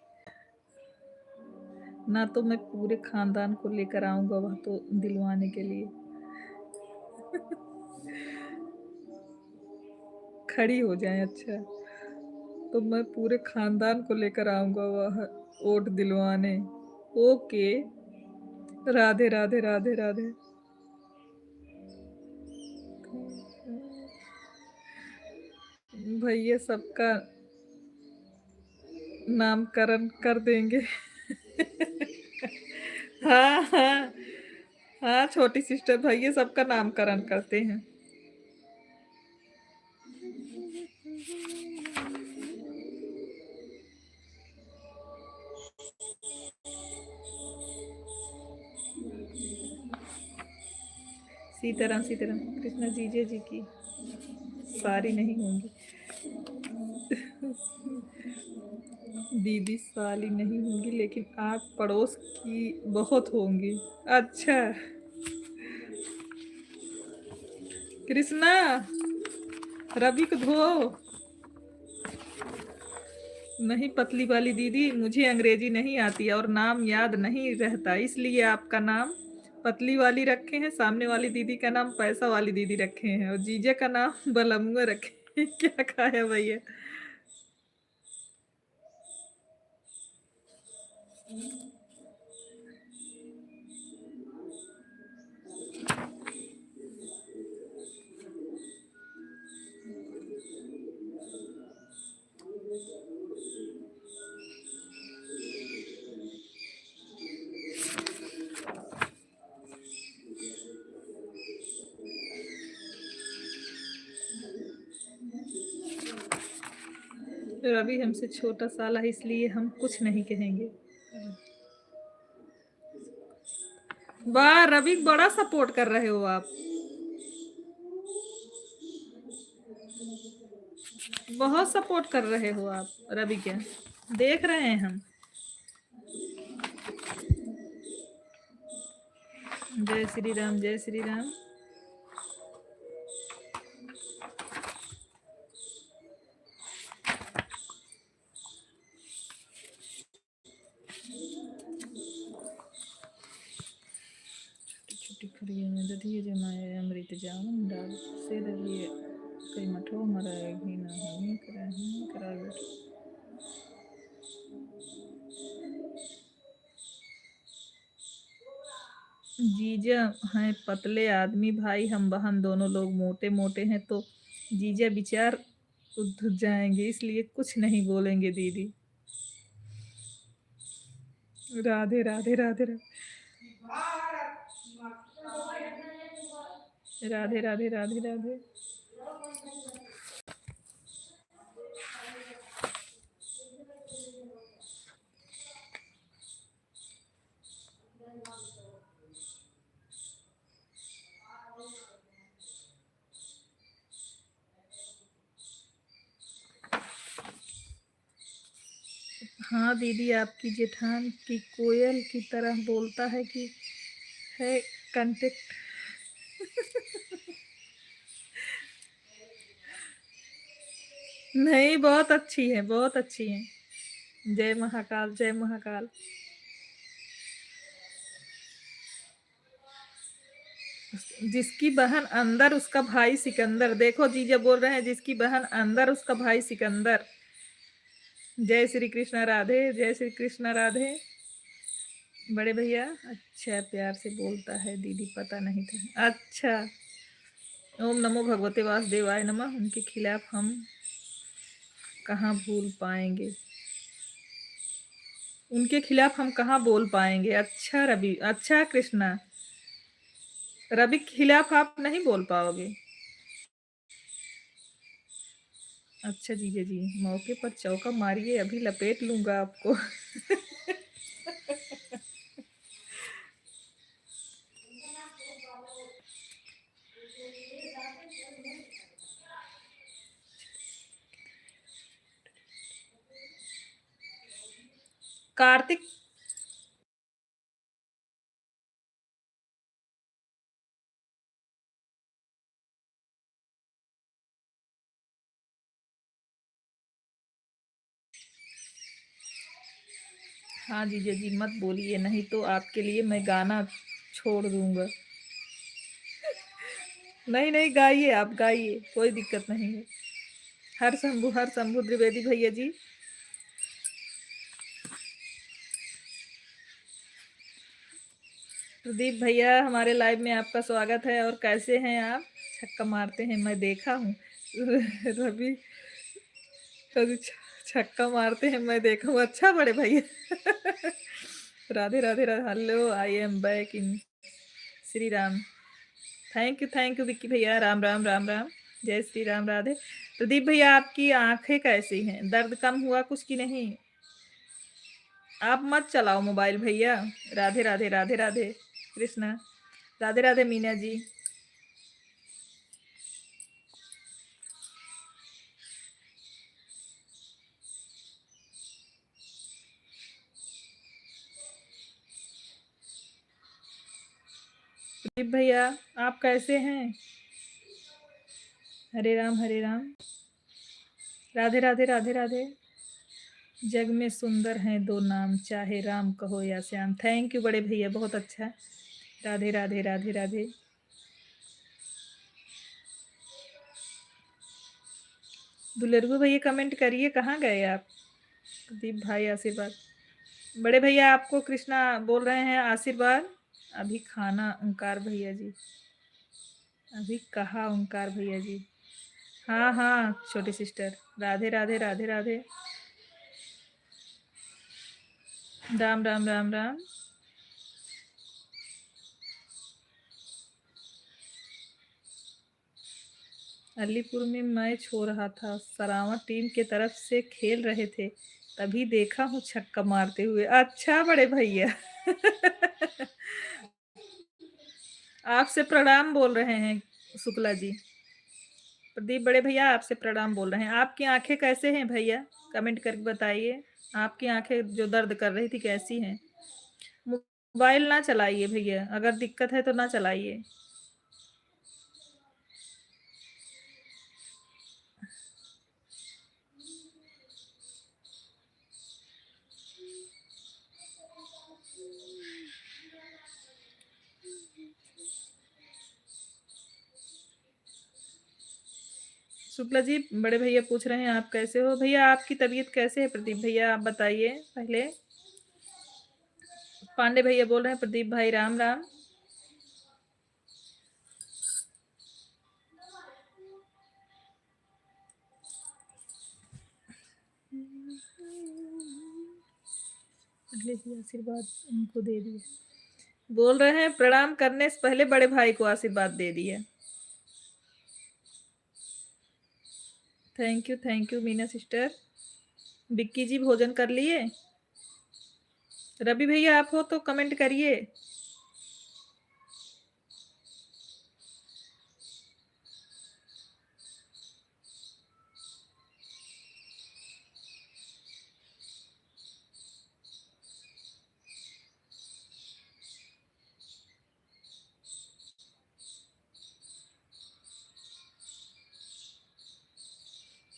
ना तो मैं पूरे खानदान को लेकर आऊंगा वह तो दिलवाने के लिए। खड़ी हो जाए, अच्छा। तो मैं पूरे खानदान को लेकर आऊंगा वह वोट दिलवाने। ओके। राधे राधे राधे राधे। भैया सबका नामकरण कर देंगे। हाँ हाँ हाँ छोटी सिस्टर भैया सबका नामकरण करते हैं। सीताराम सीताराम। कृष्णा जीजे जी की सारी नहीं होंगी दीदी, साली नहीं होंगी लेकिन आप पड़ोस की बहुत होंगी। अच्छा। कृष्णा रवि को धो। नहीं पतली वाली दीदी, मुझे अंग्रेजी नहीं आती और नाम याद नहीं रहता, इसलिए आपका नाम पतली वाली रखे हैं। सामने वाली दीदी का नाम पैसा वाली दीदी रखे हैं और जीजे का नाम बलमुआ रखे हैं। क्या खाया भैया? रवि हमसे छोटा साला है इसलिए हम कुछ नहीं कहेंगे। वाह रवि, बड़ा सपोर्ट कर रहे हो आप। बहुत सपोर्ट कर रहे हो आप रवि के, देख रहे हैं हम। जय श्री राम, जय श्री राम। छोटी खड़िया में दधिये जमाए अमृत जामुन डाल से दधिये कई मठो मराए घी ना हमी करा बैठ। जीजा हैं पतले आदमी, भाई हम बहन दोनों लोग मोटे मोटे हैं तो जीजा विचार उधर जाएंगे इसलिए कुछ नहीं बोलेंगे दीदी। राधे राधे राधे राधे राधे राधे राधे राधे। हाँ दीदी, आपकी जेठान की कोयल की तरह बोलता है कि है कांटेक्ट। नहीं, बहुत अच्छी है, बहुत अच्छी है। जय महाकाल, जय महाकाल। जिसकी बहन अंदर उसका भाई सिकंदर। देखो जीजा बोल रहे हैं जिसकी बहन अंदर उसका भाई सिकंदर। जय श्री कृष्ण राधे, जय श्री कृष्ण राधे। बड़े भैया अच्छा प्यार से बोलता है दीदी, पता नहीं था। अच्छा, ओम नमो भगवते वासुदेवाय नमः। उनके खिलाफ हम कहाँ भूल पाएंगे, उनके खिलाफ हम कहाँ बोल पाएंगे। अच्छा रवि, अच्छा कृष्णा, रवि के खिलाफ आप नहीं बोल पाओगे। अच्छा जीजा जी, मौके पर चौका मारिए, अभी लपेट लूंगा आपको। कार्तिक। हाँ जीजा जी, मत बोलिए, नहीं तो आपके लिए मैं गाना छोड़ दूंगा। नहीं नहीं, गाइए, आप गाइए, कोई दिक्कत नहीं है। हर शंभु द्विवेदी भैया जी। प्रदीप भैया, हमारे लाइव में आपका स्वागत है। और कैसे हैं आप? छक्का मारते हैं, मैं देखा हूँ। रवि कभी छक्का मारते हैं, मैं देखा हूँ। अच्छा बड़े भैया। Radhe Radhe Radhe. Hello, I am back in Shri Ram. Thank you Vicky भैया। राम राम राम राम। जय श्री राम राधे। प्रदीप भैया, आपकी आंखें कैसी हैं? दर्द कम हुआ कुछ की नहीं? आप मत चलाओ मोबाइल भैया। राधे राधे राधे राधे कृष्णा। राधे राधे मीना जी। प्रदीप भैया, आप कैसे हैं? हरे राम हरे राम। राधे राधे राधे राधे। जग में सुंदर हैं दो नाम, चाहे राम कहो या श्याम। थैंक यू बड़े भैया, बहुत अच्छा। राधे राधे राधे राधे। दुलरगु भैया कमेंट करिए, कहाँ गए आप? प्रदीप भाई आशीर्वाद। बड़े भैया आपको कृष्णा बोल रहे हैं आशीर्वाद। अभी खाना ओंकार भैया जी। अभी कहा ओंकार भैया जी। हाँ हाँ छोटी सिस्टर। राधे राधे राधे राधे। राम राम राम राम। अलीपुर में मैच हो रहा था, सरावा टीम के तरफ से खेल रहे थे, तभी देखा हूँ छक्का मारते हुए। अच्छा बड़े भैया। आपसे प्रणाम बोल रहे हैं शुक्ला जी। प्रदीप बड़े भैया आपसे प्रणाम बोल रहे हैं। आपकी आंखें कैसे हैं भैया? कमेंट करके बताइए। आपकी आंखें जो दर्द कर रही थी कैसी हैं? मोबाइल ना चलाइए भैया, अगर दिक्कत है तो ना चलाइए। शुक्ला जी, बड़े भैया पूछ रहे हैं आप कैसे हो? भैया आपकी तबीयत कैसे है? प्रदीप भैया आप बताइए पहले। पांडे भैया बोल रहे हैं प्रदीप भाई राम राम। पहले ही आशीर्वाद उनको दे दिए। बोल रहे हैं प्रणाम करने से पहले बड़े भाई को आशीर्वाद दे दिए। Thank you Meena sister. Bikki ji भोजन कर लिए? रवि भैया आप हो तो कमेंट करिए।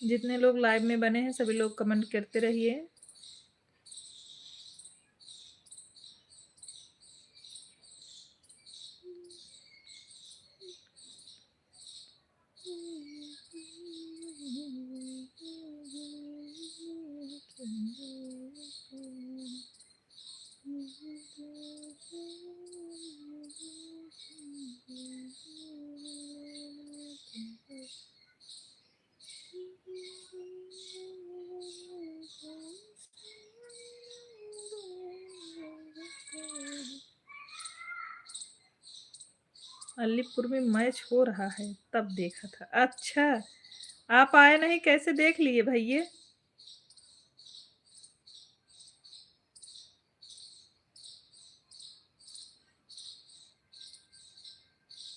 जितने लोग लाइव में बने हैं सभी लोग कमेंट करते रहिए। अलीपुर में मैच हो रहा है तब देखा था। अच्छा, आप आए नहीं, कैसे देख लिए भैया?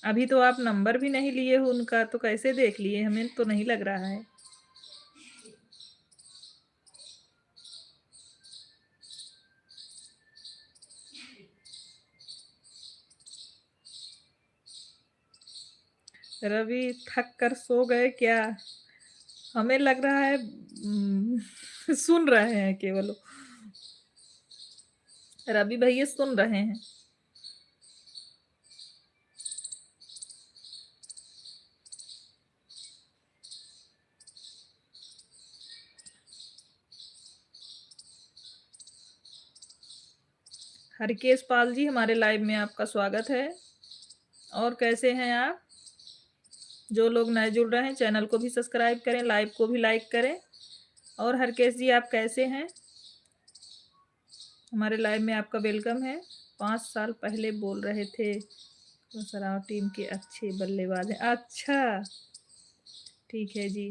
अभी तो आप नंबर भी नहीं लिए हो उनका, तो कैसे देख लिए? हमें तो नहीं लग रहा है। रवि थक कर सो गए क्या? हमें लग रहा है सुन रहे हैं केवल। रवि भैया सुन रहे हैं। हरकेश पाल जी, हमारे लाइव में आपका स्वागत है। और कैसे हैं आप? जो लोग नए जुड़ रहे हैं चैनल को भी सब्सक्राइब करें, लाइव को भी लाइक करें। और हरकेश जी, आप कैसे हैं? हमारे लाइव में आपका वेलकम है। 5 साल पहले बोल रहे थे तो सराव टीम के अच्छे बल्लेबाज हैं। अच्छा, ठीक है जी।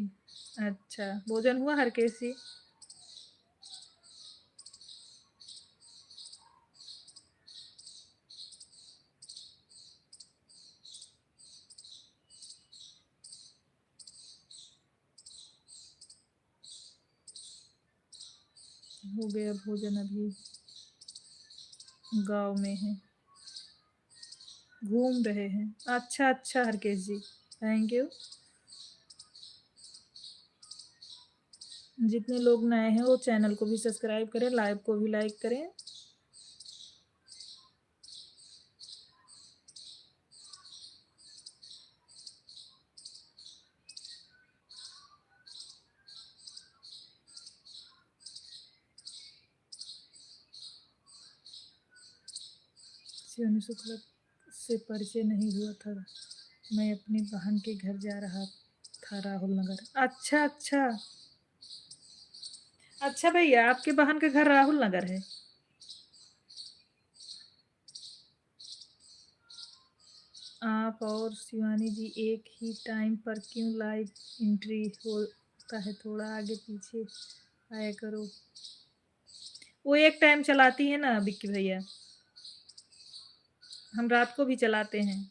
अच्छा, भोजन हुआ हरकेश जी? हो गया भोजन, अभी गांव में है, घूम रहे हैं। अच्छा अच्छा हरकेश जी, थैंक यू। जितने लोग नए हैं वो चैनल को भी सब्सक्राइब करें, लाइव को भी लाइक करें। शिवानी शुक्ला से परिचय नहीं हुआ था, मैं अपनी बहन के घर जा रहा था राहुल नगर। अच्छा अच्छा। अच्छा भैया, आपके बहन का घर राहुल नगर है? आप और शिवानी जी एक ही टाइम पर क्यों लाइव एंट्री होता है? थोड़ा आगे पीछे आया करो। वो एक टाइम चलाती है ना विक्की भैया, हम रात को भी चलाते हैं।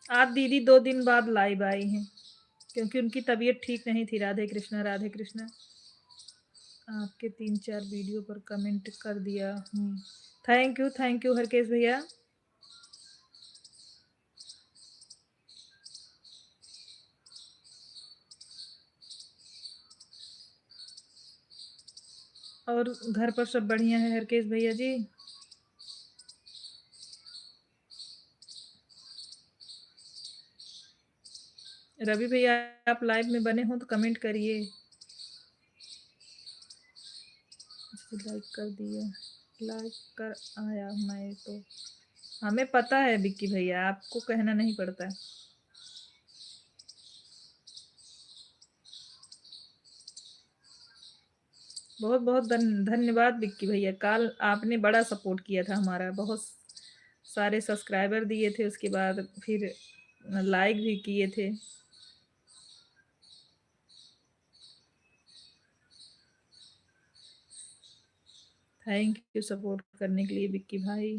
आज दीदी 2 दिन बाद लाइव आई हैं क्योंकि उनकी तबीयत ठीक नहीं थी। राधे कृष्णा राधे कृष्णा। आपके 3-4 वीडियो पर कमेंट कर दिया हूँ। थैंक यू हरकेश भैया। और घर पर सब बढ़िया है हरकेश भैया जी? रवि भैया, आप लाइव में बने हो तो कमेंट करिए। लाइक कर दिया, लाइक कर आया मैं तो। हमें पता है विक्की भैया, आपको कहना नहीं पड़ता। बहुत बहुत धन्यवाद विक्की भैया। कल आपने बड़ा सपोर्ट किया था हमारा, बहुत सारे सब्सक्राइबर दिए थे, उसके बाद फिर लाइक भी किए थे। थैंक यू सपोर्ट करने के लिए विक्की भाई।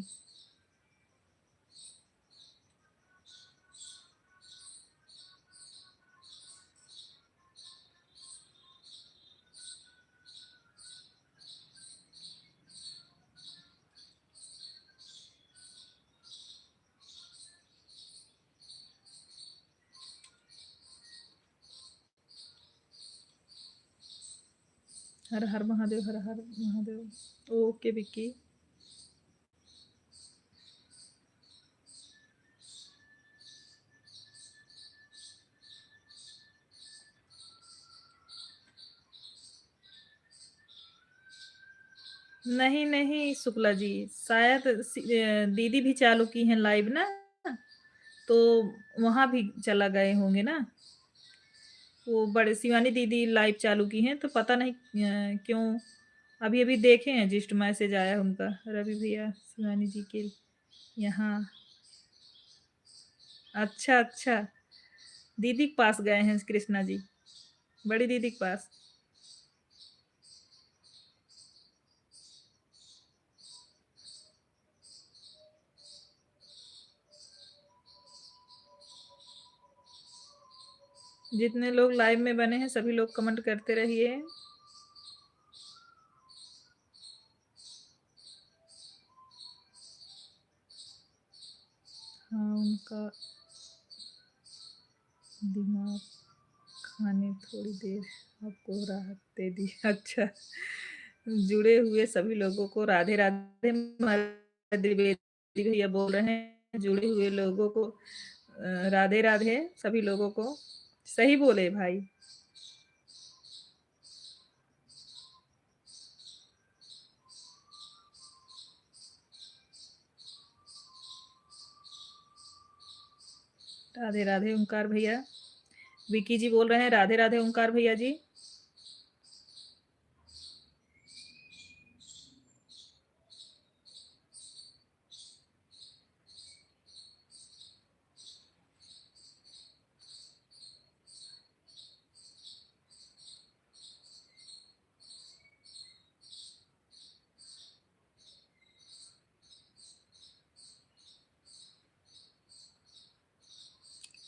हर हर महादेव, हर हर महादेव। ओके विक्की। नहीं नहीं शुक्ला जी, शायद दीदी भी चालू की हैं लाइव ना, तो वहां भी चला गए होंगे ना। वो बड़े शिवानी दीदी लाइव चालू की हैं, तो पता नहीं क्यों। अभी अभी देखे हैं, जस्ट मैसेज आया उनका, रवि भैया शिवानी जी के यहाँ। अच्छा अच्छा, दीदी के पास गए हैं कृष्णा जी, बड़ी दीदी के पास। जितने लोग लाइव में बने हैं सभी लोग कमेंट करते रहिए। हाँ, उनका दिमाग खाने थोड़ी देर आपको राहत दे दी। अच्छा, जुड़े हुए सभी लोगों को राधे राधे। हमारे द्विवेदी भैया बोल रहे हैं जुड़े हुए लोगों को राधे राधे सभी लोगों को। सही बोले भाई। राधे राधे ओंकार भैया। विकी जी बोल रहे हैं राधे राधे ओंकार भैया जी।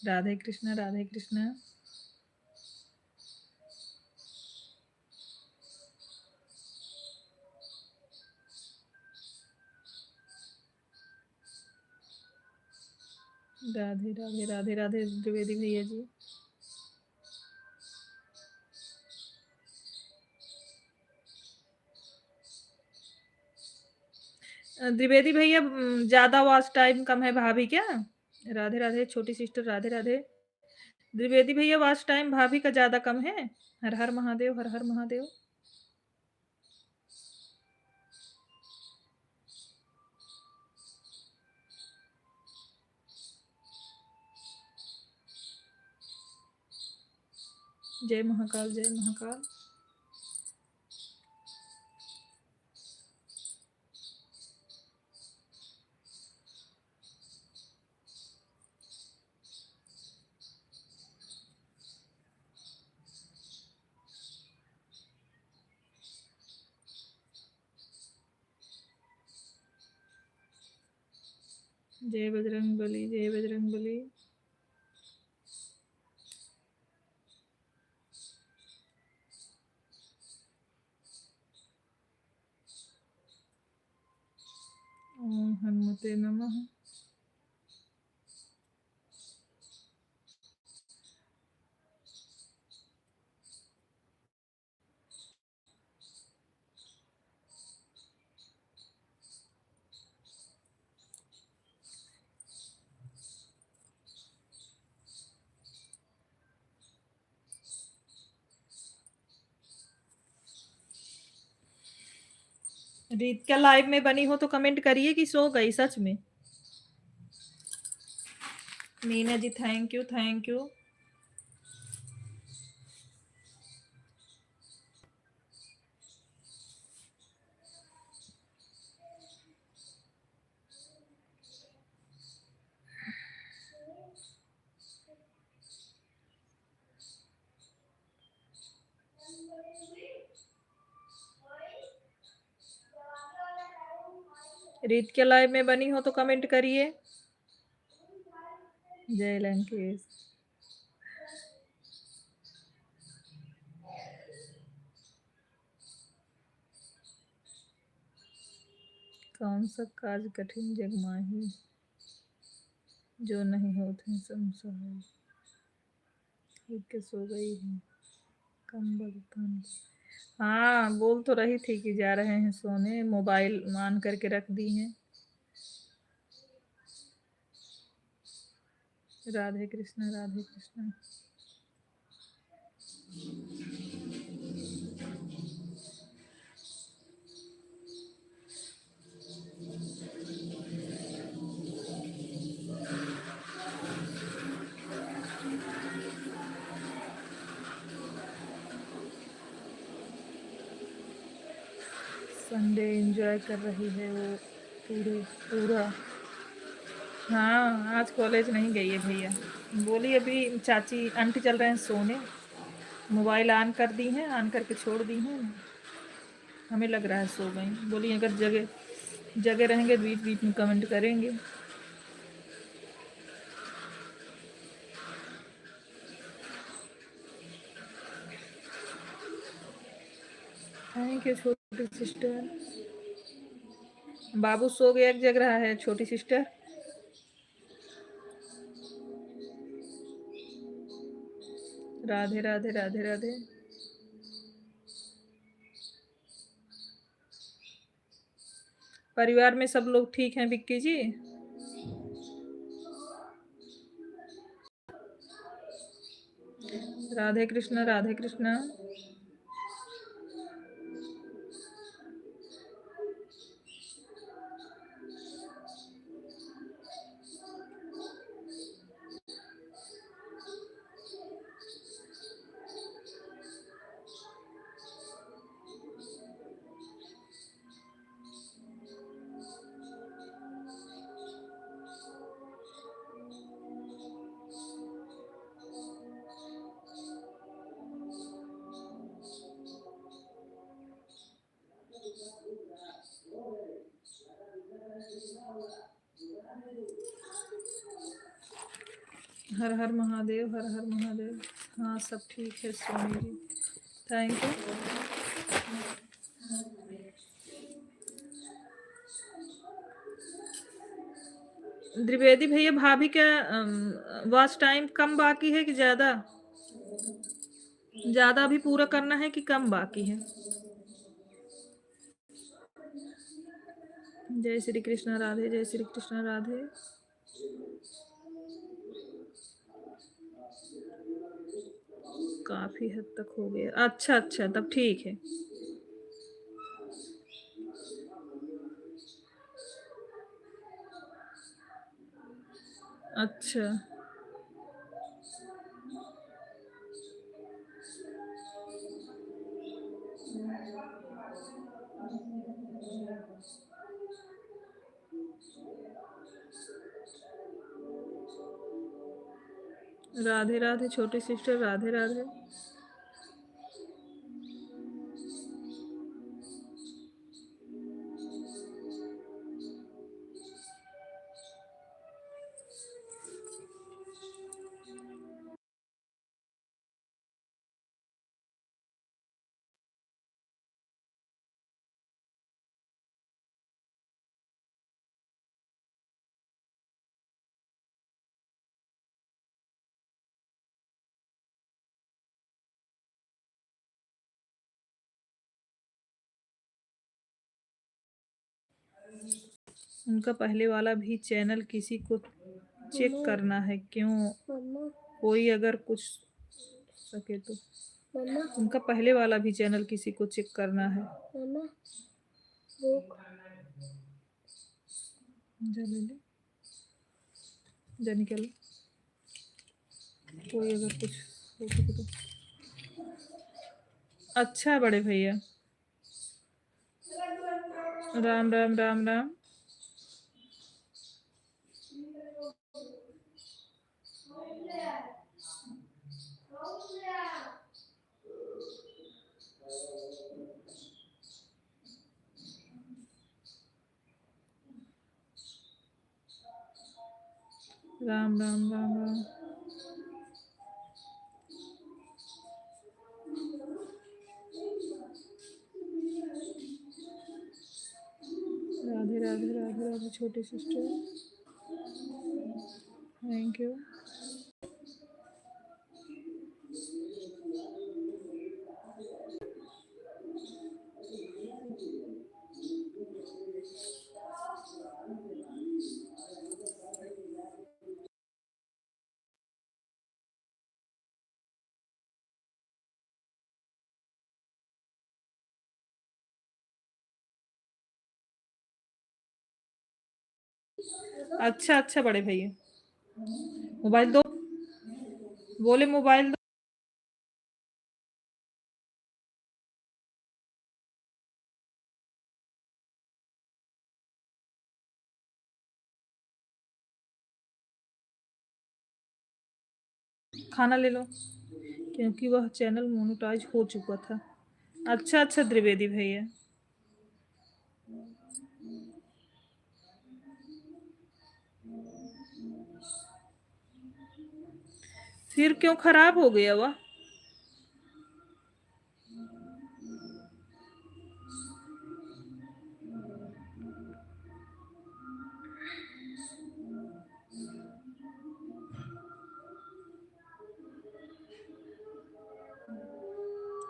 राधे कृष्ण राधे कृष्ण। राधे राधे राधे राधे द्विवेदी भैया जी। द्विवेदी भैया ज्यादा वॉच टाइम कम है भाभी क्या? राधे राधे छोटी सिस्टर राधे राधे। द्विवेदी भैया वॉच टाइम भाभी का ज्यादा कम है। हर हर महादेव, हर हर महादेव। जय महाकाल, जय महाकाल। जय बजरंग बली, जय बजरंग बली। ओम हनुमते नमः। रीत क्या लाइव में बनी हो तो कमेंट करिए कि सो गई सच में। Meena ji thank you, thank you. रीत क्या लाइव में बनी हो तो कमेंट करिए। जय लंकेश। कौन सा काज कठिन जग माही, जो नहीं होते संसार। के सो गई है कम बर्तन। हाँ, बोल तो रही थी कि जा रहे हैं सोने, मोबाइल ऑन करके रख दी हैं। राधे कृष्णा, राधे कृष्णा। संडे एंजॉय कर रही है वो पूरे पूरा। हाँ, आज कॉलेज नहीं गई है भैया। बोली अभी चाची आंटी चल रहे हैं सोने, मोबाइल ऑन कर दी हैं, ऑन करके छोड़ दी हैं। हमें लग रहा है सो गई। बोली अगर जगह जगह रहेंगे तो बीच बीच में कमेंट करेंगे। थैंक यू छोटी सिस्टर। बाबू सो गया, जग रहा है छोटी सिस्टर। राधे राधे राधे राधे। परिवार में सब लोग ठीक हैं विक्की जी? राधे कृष्णा, राधे कृष्णा। हर हर महादेव, हर हर महादेव। हाँ सब ठीक है सोनी जी, थैंक यू। द्विवेदी भैया भाभी का वॉच टाइम कम बाकी है कि ज्यादा? ज्यादा अभी पूरा करना है कि कम बाकी है? जय श्री कृष्ण राधे, जय श्री कृष्ण राधे। काफी हद तक हो गया। अच्छा अच्छा, तब ठीक है। अच्छा। राधे राधे छोटी सिस्टर, राधे राधे। उनका पहले वाला भी चैनल किसी को चेक करना है क्यों? कोई अगर कुछ सके तो। उनका पहले वाला भी चैनल किसी को चेक करना है। जा ले ले, जा निकल। कोई अगर कुछ हो सके तो। अच्छा बड़े भैया। राम राम राम राम। राम राम राम राम। राधे राधे राधे राधे छोटी सिस्टर, थैंक यू। अच्छा अच्छा बड़े भैया, मोबाइल दो, बोले मोबाइल दो। खाना ले लो, क्योंकि वह चैनल मोनेटाइज हो चुका था। अच्छा अच्छा त्रिवेदी भैया, फिर क्यों खराब हो गया वह?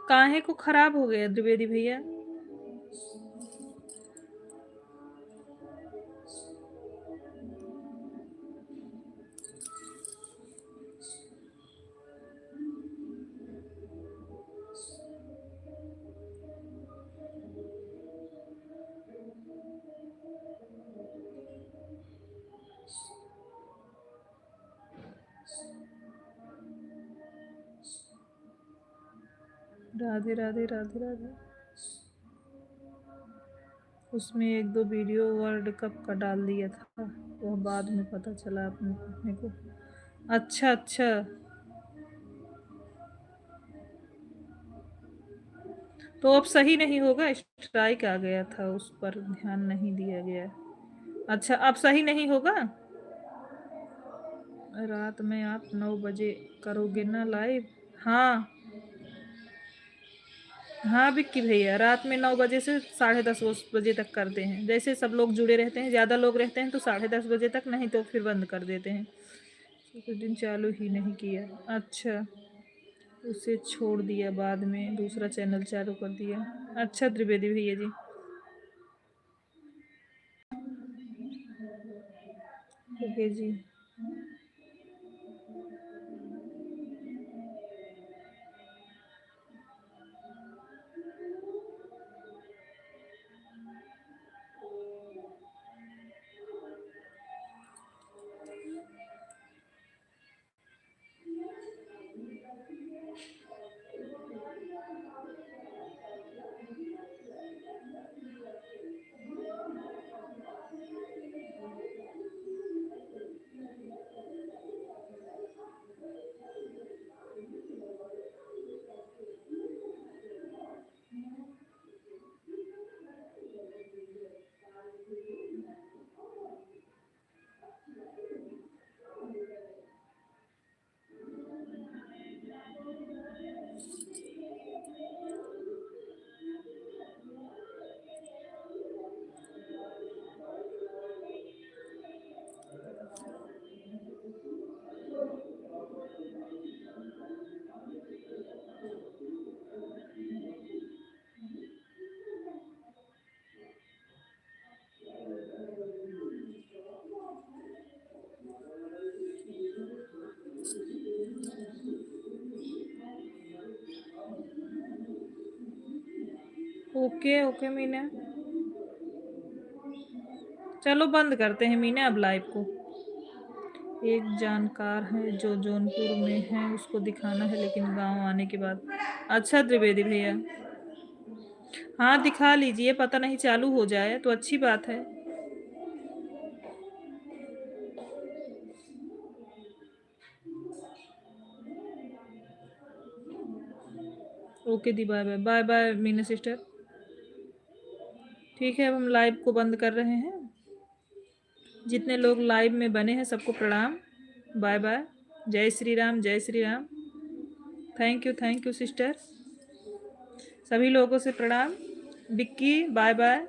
काहे को खराब हो गया त्रिवेदी भैया? राधे राधे राधे राधे। उसमें एक दो वीडियो वर्ल्ड कप का डाल दिया था, वह बाद में पता चला अपने को। अच्छा अच्छा, तो अब सही नहीं होगा, स्ट्राइक आ गया था, उस पर ध्यान नहीं दिया गया। अच्छा अब सही नहीं होगा। रात में आप 9 बजे करोगे ना लाइव? हाँ हाँ विक्की भैया, रात में 9 बजे से 10:30 बजे तक करते हैं, जैसे सब लोग जुड़े रहते हैं, ज़्यादा लोग रहते हैं तो 10:30 बजे तक, नहीं तो फिर बंद कर देते हैं। कुछ दिन चालू ही नहीं किया। अच्छा, उसे छोड़ दिया, बाद में दूसरा चैनल चालू कर दिया। अच्छा त्रिवेदी भैया जी। ओके जी। ओके ओके मीना, चलो बंद करते हैं मीना अब लाइव को। एक जानकार है जो जौनपुर में है, उसको दिखाना है लेकिन गांव आने के बाद। अच्छा त्रिवेदी भैया, हाँ दिखा लीजिए, पता नहीं चालू हो जाए तो अच्छी बात है। ओके दी, bye bye bye bye Meena sister. ठीक है, अब हम लाइव को बंद कर रहे हैं। जितने लोग लाइव में बने हैं सबको प्रणाम, बाय बाय, जय श्री राम जय Shri Ram. Thank you sister, सभी लोगों से प्रणाम। Vicky bye bye.